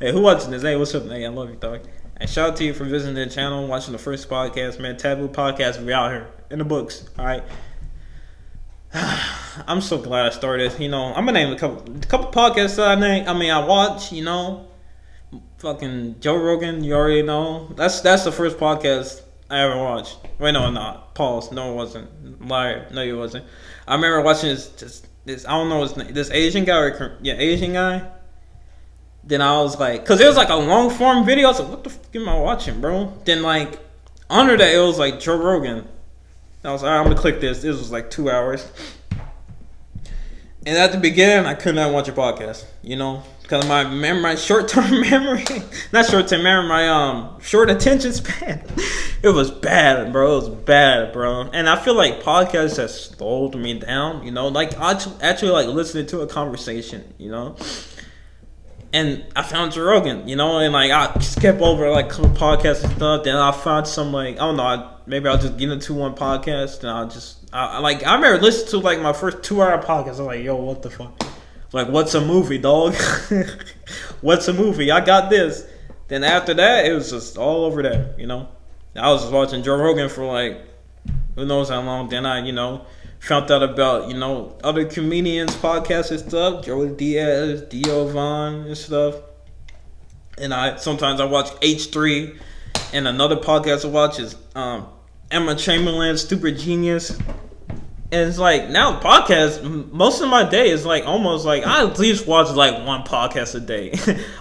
Hey, who watching this? Hey, what's up, man? I love you, dog. And shout out to you for visiting the channel, watching the first podcast, man. Taboo Podcast. We out here in the books. All right. I'm so glad I started. I'm gonna name a couple podcasts that I watch. Fucking Joe Rogan. You already know. That's the first podcast I ever watched. Wait, no, not. Pause. No, it wasn't. Liar. No, it wasn't. I remember watching this. I don't know his name. This Asian guy. Asian guy. Then I was like, cause it was like a long form video. I was like, what the fuck am I watching, bro? Then under that it was like Joe Rogan. I was like, alright, I'm gonna click this. This was like 2 hours. And at the beginning, I could not watch a podcast, because my short-term memory, not short-term memory, my short attention span, it was bad, bro. And I feel like podcasts have slowed me down, actually listening to a conversation, And I found Joe Rogan, and I skip over a couple podcasts and stuff. Then I found some I don't know, maybe I'll just get into one podcast and I remember listening to my first 2 hour podcast. I was like, yo, what the fuck? What's a movie, dog? What's a movie? I got this. Then after that, it was just all over there, I was just watching Joe Rogan for who knows how long. Then I, found out about, other comedians' podcasts and stuff. Joey Diaz, Dio Von and stuff. And sometimes I watch H3. And another podcast I watch is Emma Chamberlain, Stupid Genius. And it's now podcasts, most of my day is almost I at least watch one podcast a day.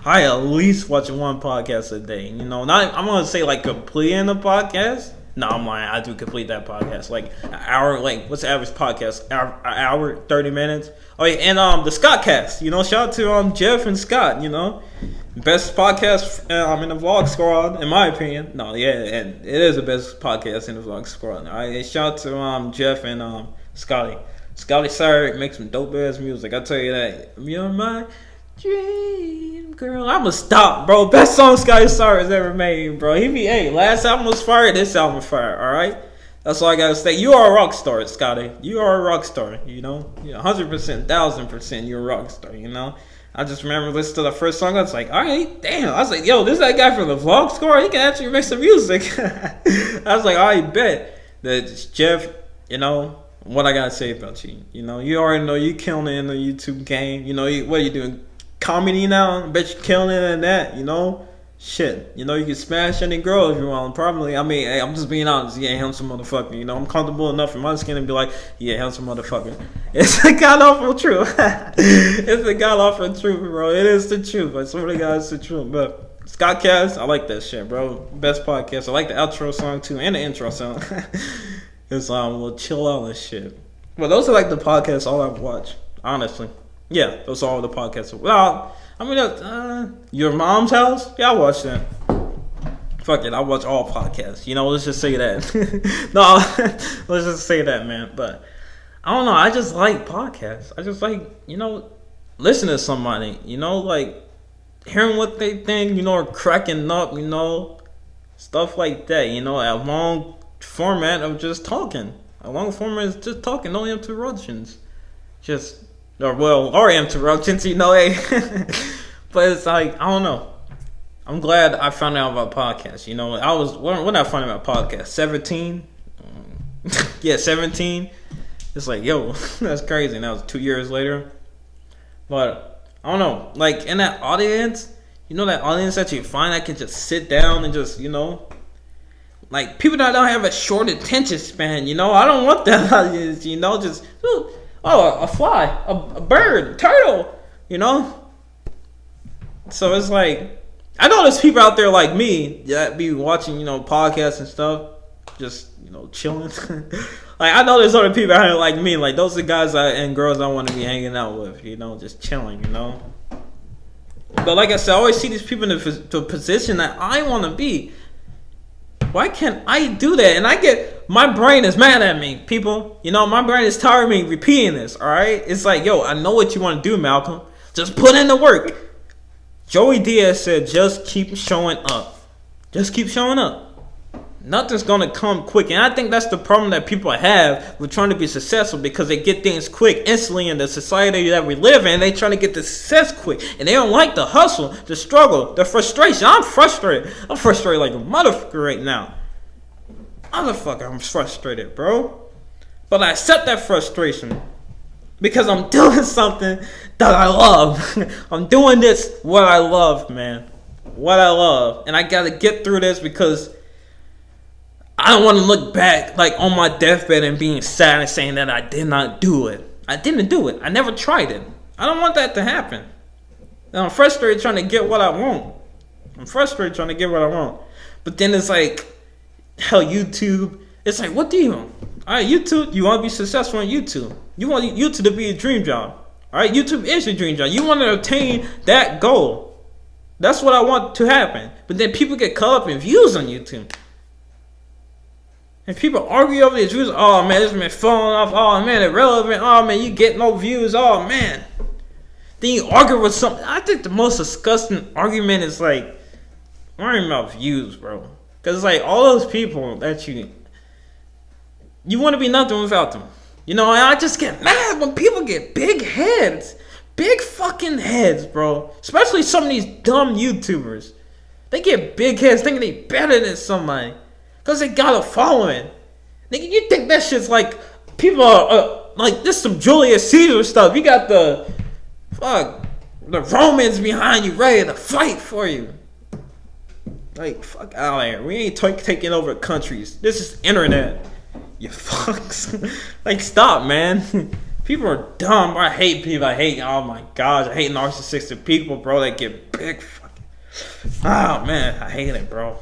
I at least watch one podcast a day. Not, I'm going to say completing the podcast. No, I'm lying. I do complete that podcast. An hour, what's the average podcast? An hour, 30 minutes. Oh, yeah, and the Scott cast. Shout out to Jeff and Scott, Best podcast in the vlog squad, in my opinion. No, yeah, and it is the best podcast in the vlog squad. All right, shout out to Jeff and Scotty. Scotty Sire makes some dope ass music. I tell you that. You're my dream girl. I'ma stop, bro. Best song Scotty Sire has ever made, bro. Last album was fire. This album fire. All right. That's all I gotta say. You are a rock star, Scotty. You are a rock star. 100%, 1000%. You're a rock star. I just remember listening to the first song. I was like, all right, damn. I was like, yo, this is that guy from the vlog score. He can actually make some music. I was like, all right, bet. That's Jeff, what I gotta say about you. You already know you killing it in the YouTube game. What are you doing? Comedy now? I bet you killing it in that, Shit. You can smash any girl if you want. Probably. Hey, I'm just being honest. Yeah, handsome motherfucker. I'm comfortable enough in my skin to be like, yeah, handsome motherfucker. It's a god awful truth. It's a god awful truth, bro. It is the truth. I swear to God, it's the truth. But Scott Cast, I like that shit, bro. Best podcast. I like the outro song too, and the intro song. It's we'll chill out and shit. But those are the podcasts all I watch, honestly. Yeah, those are all the podcasts. Well, Your Mom's House? Yeah, I watch that. Fuck it, I watch all podcasts. Let's just say that. No, let's just say that, man. But I don't know. I just like podcasts. I just listen to somebody. hearing what they think, or cracking up, stuff like that, a long format of just talking. A long format is just talking, no interruptions. Or interruptions, But it's like, I don't know. I'm glad I found out about podcasts. When I found out about podcasts, 17? Yeah, 17. It's like, yo, that's crazy. And that was 2 years later. But, I don't know. Like, in that audience, that audience that you find that can just sit down and just, like, people that don't have a short attention span, I don't want that audience, just, a fly, a bird, a turtle, So it's like, I know there's people out there like me that be watching, podcasts and stuff, just, chilling. Like, I know there's other people out here like me, like, those are the guys and girls I want to be hanging out with, just chilling, But like I said, I always see these people in the position that I want to be. Why can't I do that? And my brain is mad at me, people. My brain is tired of me repeating this, all right? It's like, yo, I know what you want to do, Malcolm. Just put in the work. Joey Diaz said, just keep showing up. Just keep showing up. Nothing's going to come quick. And I think that's the problem that people have with trying to be successful, because they get things quick instantly in the society that we live in. They trying to get the success quick. And they don't like the hustle, the struggle, the frustration. I'm frustrated. I'm frustrated like a motherfucker right now. I'm frustrated, bro. But I accept that frustration because I'm doing something that I love. I'm doing this what I love, man. What I love. And I got to get through this because I don't want to look back like on my deathbed and being sad and saying that I did not do it. I didn't do it. I never tried it. I don't want that to happen. And I'm frustrated trying to get what I want. But then it's like, hell, YouTube. It's like, what do you want? All right, YouTube, you want to be successful on YouTube. You want YouTube to be a dream job. All right, YouTube is your dream job. You want to obtain that goal. That's what I want to happen. But then people get caught up in views on YouTube. And people argue over these views. Oh, man, this man falling off. Oh, man, irrelevant. Oh, man, you get no views. Oh, man. Then you argue with something. I think the most disgusting argument is like worrying about views, bro. Because it's like all those people that you want to be nothing without them. And I just get mad when people get big heads. Big fucking heads, bro. Especially some of these dumb YouTubers. They get big heads thinking they better than somebody. Because they got a following. Nigga, you think that shit's like, people are, like, this some Julius Caesar stuff. You got the Romans behind you ready to fight for you. Like, fuck out of here. We ain't taking over countries. This is internet. You fucks. Like, stop, man. People are dumb, bro. I hate people. Oh my gosh. I hate narcissistic people, bro, that get big fucking. Oh, man. I hate it, bro.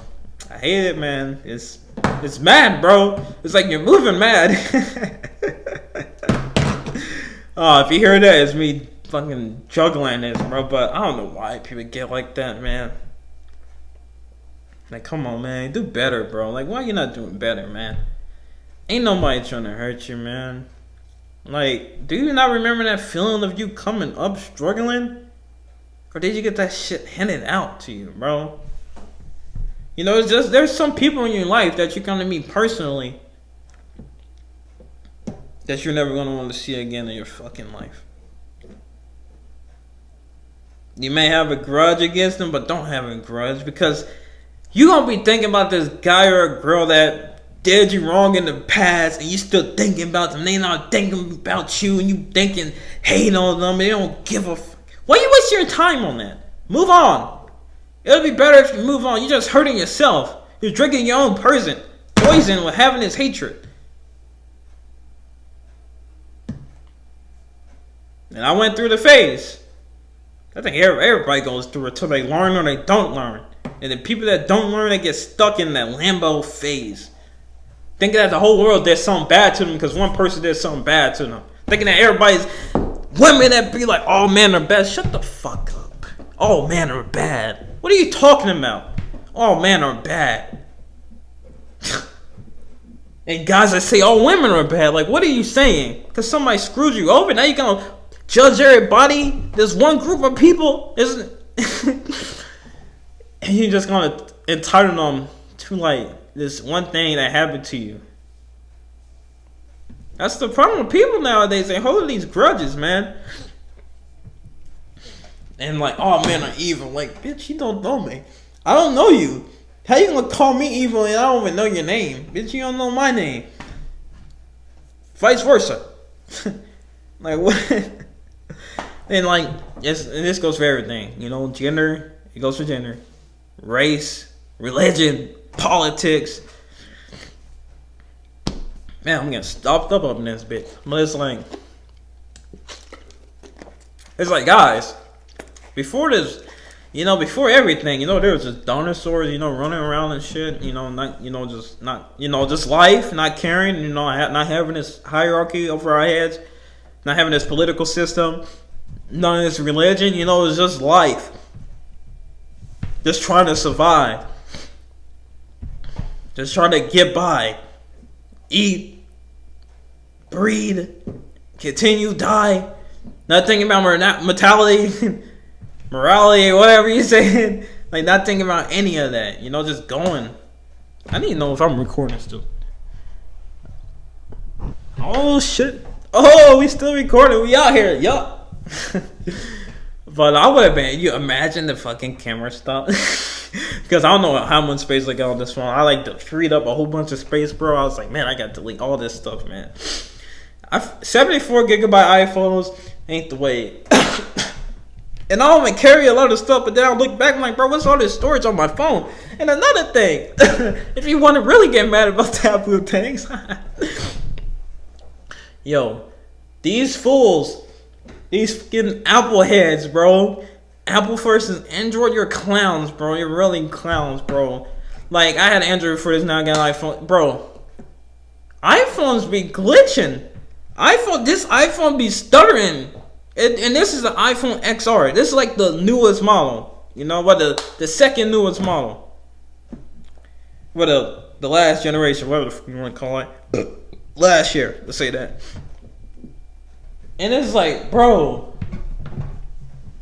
I hate it, man. It's mad, bro. It's like you're moving mad. If you hear that, it's me fucking juggling this, bro. But I don't know why people get like that, man. Like, come on, man. Do better, bro. Like, why you not doing better, man? Ain't nobody trying to hurt you, man. Like, do you not remember that feeling of you coming up struggling? Or did you get that shit handed out to you, bro? It's just, there's some people in your life that you're going to meet personally that you're never going to want to see again in your fucking life. You may have a grudge against them, but don't have a grudge, because you're going to be thinking about this guy or a girl that did you wrong in the past, and you still thinking about them. They not thinking about you, and you thinking, hate on them, and they don't give a fuck. Why you waste your time on that? Move on. It'll be better if you move on. You're just hurting yourself. You're drinking your own poison with having this hatred. And I went through the phase. I think everybody goes through it until they learn or they don't learn. And the people that don't learn, they get stuck in that limbo phase. Thinking that the whole world did something bad to them because one person did something bad to them. Thinking that everybody's women that be like, all men are bad. Shut the fuck up. All men are bad. What are you talking about? All men are bad. And guys that say all women are bad, like, what are you saying? Because somebody screwed you over, now you're going to judge everybody? There's one group of people. And you're just gonna entitle them to like this one thing that happened to you. That's the problem with people nowadays. They hold these grudges, man. And like, oh man, I'm evil. Like, bitch, you don't know me. I don't know you. How you gonna call me evil and I don't even know your name? Bitch, you don't know my name. Vice versa. Like, what? And like, yes, and this goes for everything. You know, gender, it goes for gender. Race, religion, politics. Man, I'm getting stopped up in this bitch. But it's like, guys, before this, you know, before everything, you know, there was just dinosaurs, you know, running around and shit, you know, just life, not caring, you know, not having this hierarchy over our heads, not having this political system, none of this religion, you know, it was just life. Just trying to survive. Just trying to get by. Eat. Breed. Continue. Die. Not thinking about mortality. Morality. Whatever you saying. Like, not thinking about any of that. You know, just going. I need to know if I'm recording still. Oh, shit. Oh, we still recording. We out here. Yup. But I would have been, you imagine the fucking camera stop. Because I don't know how much space I got on this phone. I like freed up a whole bunch of space, bro. I was like, man, I got to delete all this stuff, man. 74 gigabyte iPhones ain't the way. And I don't even carry a lot of stuff, but then I look back, I'm like, bro, what's all this storage on my phone? And another thing, if you want to really get mad about taboo things, yo, these fools. These fucking Apple heads, bro. Apple versus Android, you're clowns, bro. You're really clowns, bro. Like, I had Android for this, now I got an iPhone. Bro, iPhones be glitching. This iPhone be stuttering. And this is the iPhone XR. This is like the newest model. You know, what the second newest model. What the last generation, whatever the fuck you want to call it. Last year, let's say that. And it's like, bro,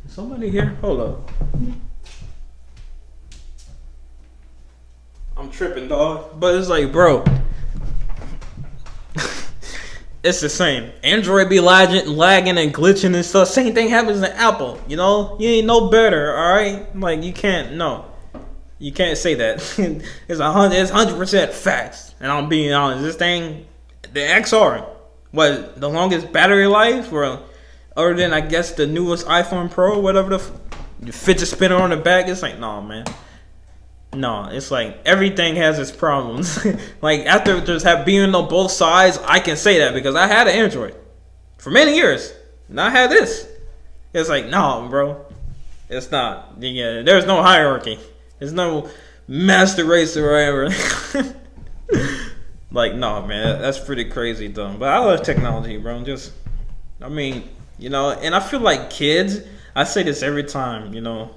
is somebody here? Hold up. I'm tripping, dog. But it's like, bro, it's the same. Android be lagging and glitching and stuff. Same thing happens to Apple. You know, you ain't no better. All right, like you can't say that. It's 100% facts. And I'm being honest. This thing, the XR. What, the longest battery life? Or other than, I guess, the newest iPhone Pro, whatever the fidget spinner on the back. It's like, no, man. No, it's like everything has its problems. Like, after just being on both sides, I can say that because I had an Android for many years. And I had this. It's like, no, bro. It's not. Yeah, there's no hierarchy. There's no master race or whatever. Like, no, man, that's pretty crazy, though. But I love technology, bro. I mean, you know, and I feel like kids, I say this every time, you know,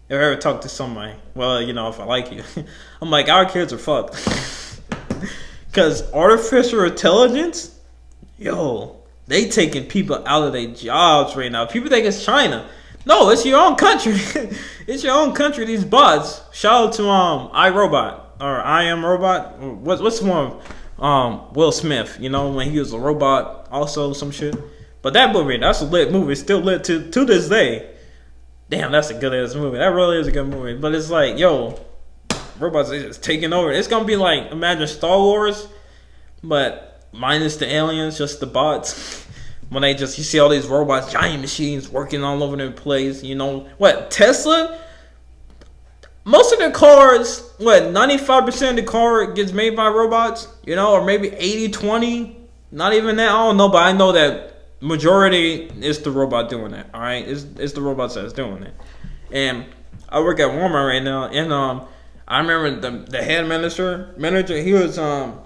if I ever talk to somebody, well, you know, if I like you, I'm like, our kids are fucked. Because artificial intelligence, yo, they taking people out of their jobs right now. People think it's China. No, it's your own country. It's your own country, these bots. Shout out to iRobot, or I Am Robot. What's the one? Will Smith, you know, when he was a robot, also some shit. But that movie, that's a lit movie. It's still lit to this day. Damn, that's a good ass movie. That really is a good movie. But it's like, yo, robots are just taking over. It's gonna be like, imagine Star Wars, but minus the aliens, just the bots. When you see all these robots, giant machines working all over the place. You know what? Tesla. Most of the cars, 95% of the car gets made by robots, you know, or maybe 80-20, not even that, I don't know, but I know that majority is the robot doing it, all right? It's the robots that's doing it. And I work at Walmart right now, and I remember the head manager, he was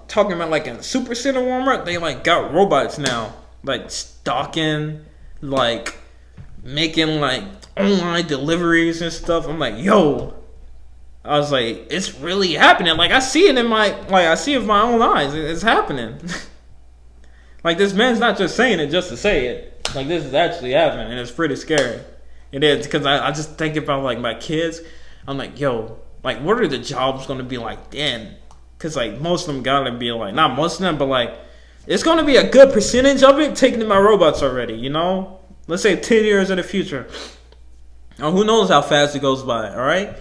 talking about, like, in Super Center Walmart, they, like, got robots now, like, stocking, like, making, like, online deliveries and stuff. I'm like, yo, I was like, it's really happening. Like, I see it with my own eyes. It's happening. Like, this man's not just saying it just to say it. Like, this is actually happening, and it's pretty scary. It is, because I just think about like my kids. I'm like, yo, like what are the jobs gonna be like then? Because like most of them gotta be like, not most of them, but like it's gonna be a good percentage of it taken to my robots already. You know, let's say 10 years in the future. Oh, who knows how fast it goes by? All right,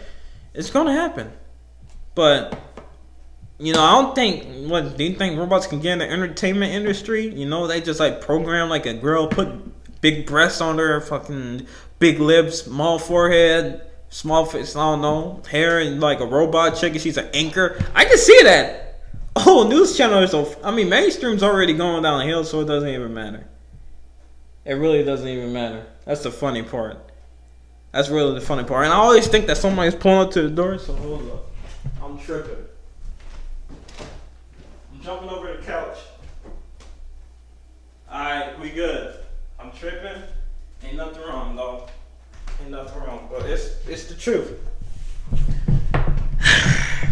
it's gonna happen. But you know, I don't think. What do you think robots can get in the entertainment industry? You know, they just like program like a girl, put big breasts on her, fucking big lips, small forehead, small face. I don't know, hair, and like a robot chick, and she's an anchor. I can see that. Oh, news channels. So I mean, mainstream's already going downhill, so it doesn't even matter. It really doesn't even matter. That's the funny part. That's really the funny part. And I always think that somebody's pulling up to the door. So hold up, I'm tripping. Jumping over the couch. Alright, we good. I'm tripping. Ain't nothing wrong, though. Ain't nothing wrong. But it's the truth.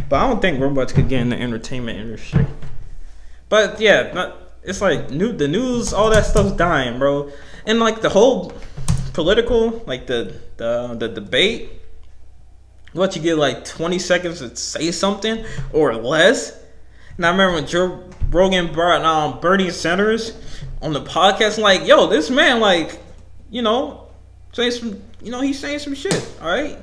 But I don't think robots could get in the entertainment industry. But yeah, it's like the news, all that stuff's dying, bro. And like the whole political, like the debate, what you get like 20 seconds to say something or less. And I remember when Joe Rogan brought Bernie Sanders on the podcast, like, yo, this man, like, you know, saying some, you know, he's saying some shit, all right?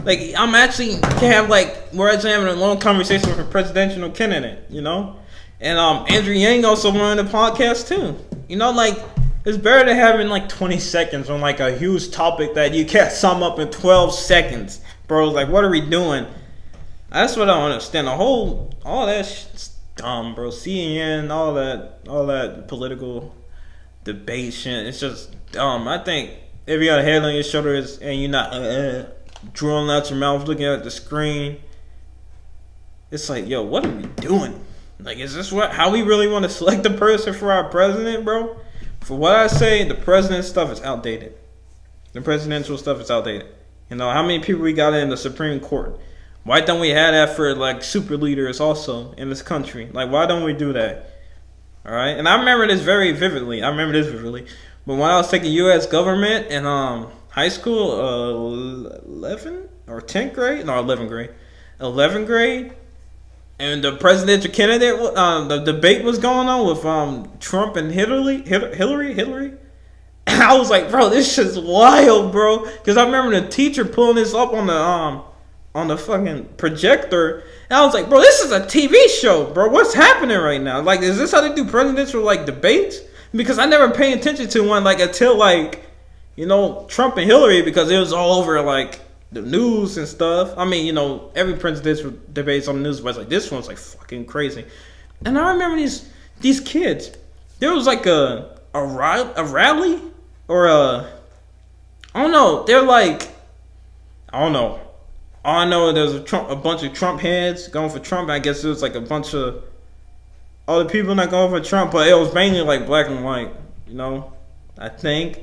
Like, I'm actually can have like, we're actually having a long conversation with a presidential candidate, you know? And Andrew Yang also on the podcast too. You know, like, it's better than having like 20 seconds on like a huge topic that you can't sum up in 12 seconds, bro. Like, what are we doing? That's what I don't understand. All that shit's dumb, bro. CNN, all that political debate shit, it's just dumb. I think if you got a head on your shoulders and you're not drooling out your mouth looking at the screen, it's like, yo, what are we doing? Like, is this how we really want to select the person for our president, bro? For what I say, the president stuff is outdated. The presidential stuff is outdated. You know, how many people we got in the Supreme Court? Why don't we have that for like super leaders also in this country? Like, why don't we do that? All right, and I remember this very vividly. But when I was taking U.S. government in high school, 11th or 10th grade, no, 11th grade, and the presidential candidate, the debate was going on with Trump and Hillary. I was like, bro, this shit's wild, bro. Because I remember the teacher pulling this up on the fucking projector, and I was like, bro, this is a TV show, bro. What's happening right now? Like, is this how they do presidential like debates? Because I never paid attention to one like until like, you know, Trump and Hillary, because it was all over like the news and stuff. I mean, you know, every presidential debate's on the news, but it's like this one's like fucking crazy. And I remember these kids. There was like a rally or I don't know. They're like, I don't know. All I know, there's a bunch of Trump heads going for Trump. I guess it was like a bunch of other people not going for Trump, but it was mainly like black and white, you know, I think.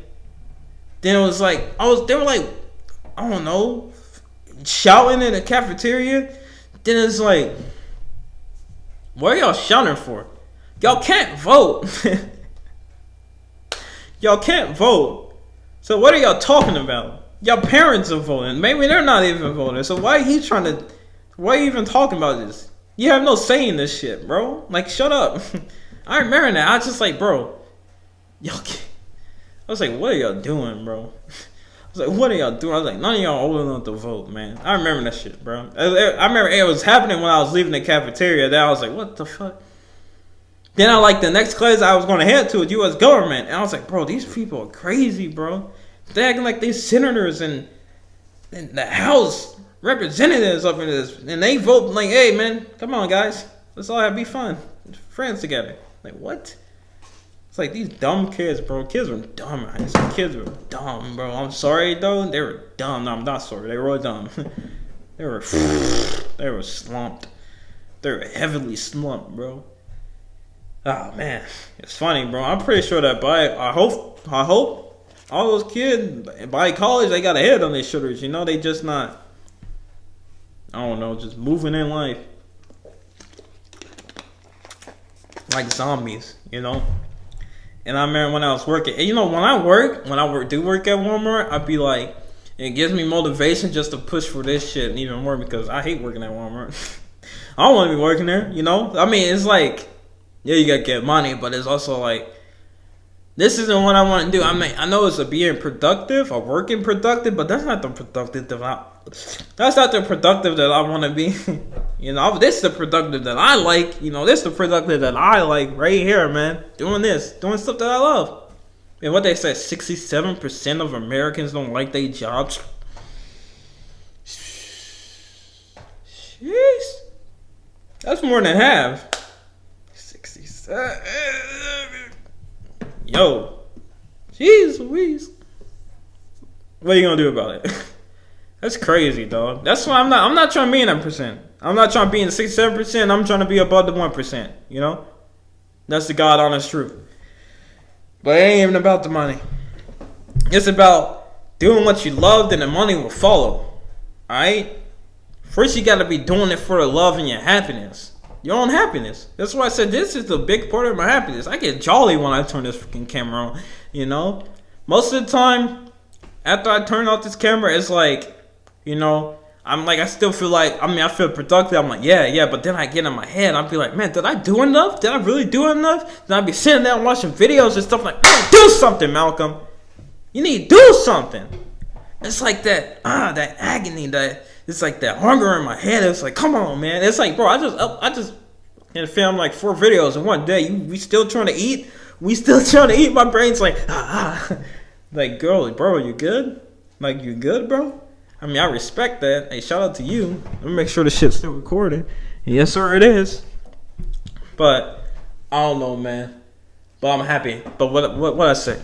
Then it was like, they were like, I don't know, shouting in the cafeteria. Then it's like, what are y'all shouting for? Y'all can't vote. Y'all can't vote. So what are y'all talking about? Your parents are voting. Maybe they're not even voting. So why are you even talking about this? You have no say in this shit, bro. Like, shut up. I remember that. I was just like, bro, y'all can't. I was like, what are y'all doing, bro? I was like, what are y'all doing? I was like, none of y'all old enough to vote, man. I remember that shit, bro. I remember it was happening when I was leaving the cafeteria. Then I was like, what the fuck? Then I like the next class I was going to head to was U.S. government. And I was like, bro, these people are crazy, bro. They're acting like these senators and the House representatives up in this. And they vote like, hey, man, come on, guys. Let's all be fun. Friends together. Like, what? It's like these dumb kids, bro. Kids were dumb. Kids were dumb, bro. I'm sorry, though. They were dumb. No, I'm not sorry. They were dumb. They were slumped. They were heavily slumped, bro. Oh, man. It's funny, bro. I'm pretty sure that I hope all those kids, by college, they got a head on their shoulders. You know, they just not, I don't know, just moving in life. Like zombies, you know? And I remember when I was working, and when I work at Walmart, I'd be like, it gives me motivation just to push for this shit even more because I hate working at Walmart. I don't want to be working there, I mean, it's like, yeah, you gotta get money, but it's also like, this isn't what I want to do. I mean, I know it's a being productive or working productive, but that's not the productive that I want to be. This is the productive that I like. This is the productive that I like right here, man. Doing stuff that I love. And what they said, 67% of Americans don't like their jobs. Jeez. That's more than half. 67. Yo. Jeez Louise. What are you gonna do about it? That's crazy, dog. That's why I'm not trying to be in that percent. I'm not trying to be in the 67%. I'm trying to be above the 1%. That's the God honest truth. But it ain't even about the money. It's about doing what you love, and the money will follow. Alright? First, you gotta be doing it for the love and your happiness. Your own happiness. That's why I said this is the big part of my happiness. I get jolly when I turn this freaking camera on. Most of the time, after I turn off this camera, it's like, I'm like, I still feel like, I feel productive. I'm like, yeah, but then I get in my head, I'll be like, man, did I do enough? Did I really do enough? Then I'll be sitting there watching videos and stuff like, do something, Malcolm. You need to do something. It's like that agony, it's like that hunger in my head. It's like, come on, man. It's like, bro, I just filmed like 4 videos in one day. We still trying to eat? My brain's like, like, girl, bro, you good? Like, you good, bro? I mean, I respect that. Hey, shout out to you. Let me make sure the shit's still recording. Yes, sir, it is. But I don't know, man. But I'm happy. But what I say?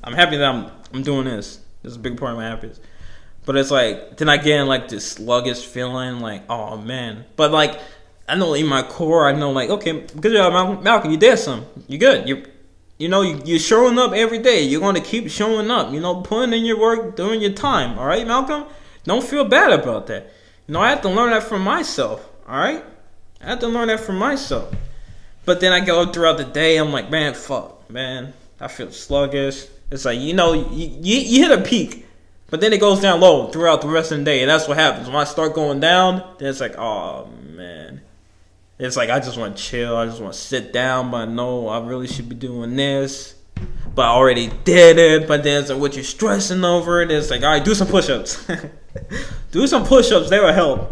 I'm happy that I'm doing this. This is a big part of my happiness. But it's like, then I get in like this sluggish feeling, like, oh man. But like, I know in my core, I know like, okay, good job, Malcolm, you did something. You good. You're showing up every day. You're going to keep showing up. Putting in your work, doing your time. All right, Malcolm? Don't feel bad about that. I have to learn that from myself. All right? I have to learn that from myself. But then I go throughout the day, I'm like, man, fuck, man. I feel sluggish. It's like, you hit a peak. But then it goes down low throughout the rest of the day. And that's what happens. When I start going down, then it's like, oh, man. It's like, I just want to chill. I just want to sit down. But I know I really should be doing this. But I already did it. But then it's like, what you're stressing over it. It's like, all right, do some push-ups. Do some push-ups. They will help,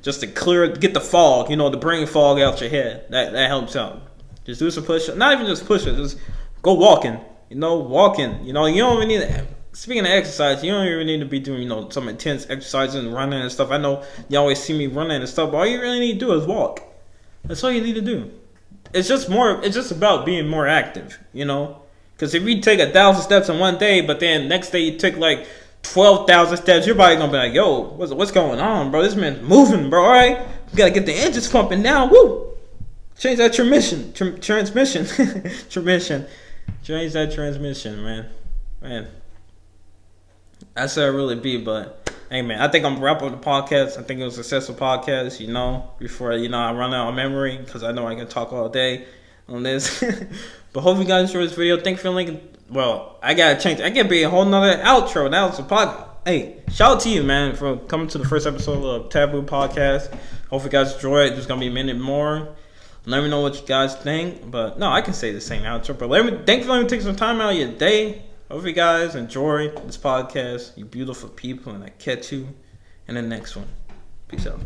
Just to get the fog, the brain fog out your head. That helps out. Just do some push-ups. Not even just push-ups. Just go walking. Walking. You don't even need to... Speaking of exercise, you don't even need to be doing, some intense exercises and running and stuff. I know you always see me running and stuff, but all you really need to do is walk. That's all you need to do. It's just about being more active, Because if you take 1,000 steps in one day, but then next day you take like 12,000 steps, your body gonna be like, yo, what's going on, bro? This man's moving, bro, all right? You gotta get the engines pumping now, woo! Change that transmission. Change that transmission, man. That's how it really be, but hey, man, I think I'm wrapping up the podcast. I think it was a successful podcast, before, I run out of memory, because I know I can talk all day on this. But hope you guys enjoyed this video. Thank you for linking. Well, I gotta change. I gotta be a whole nother outro. Now it's a podcast. Hey, shout out to you, man, for coming to the first episode of Taboo Podcast. Hope you guys enjoy it. There's gonna be a minute more. Let me know what you guys think. But no, I can say the same outro. But thank you for letting me take some time out of your day. Hope you guys enjoy this podcast, you beautiful people, and I catch you in the next one. Peace out.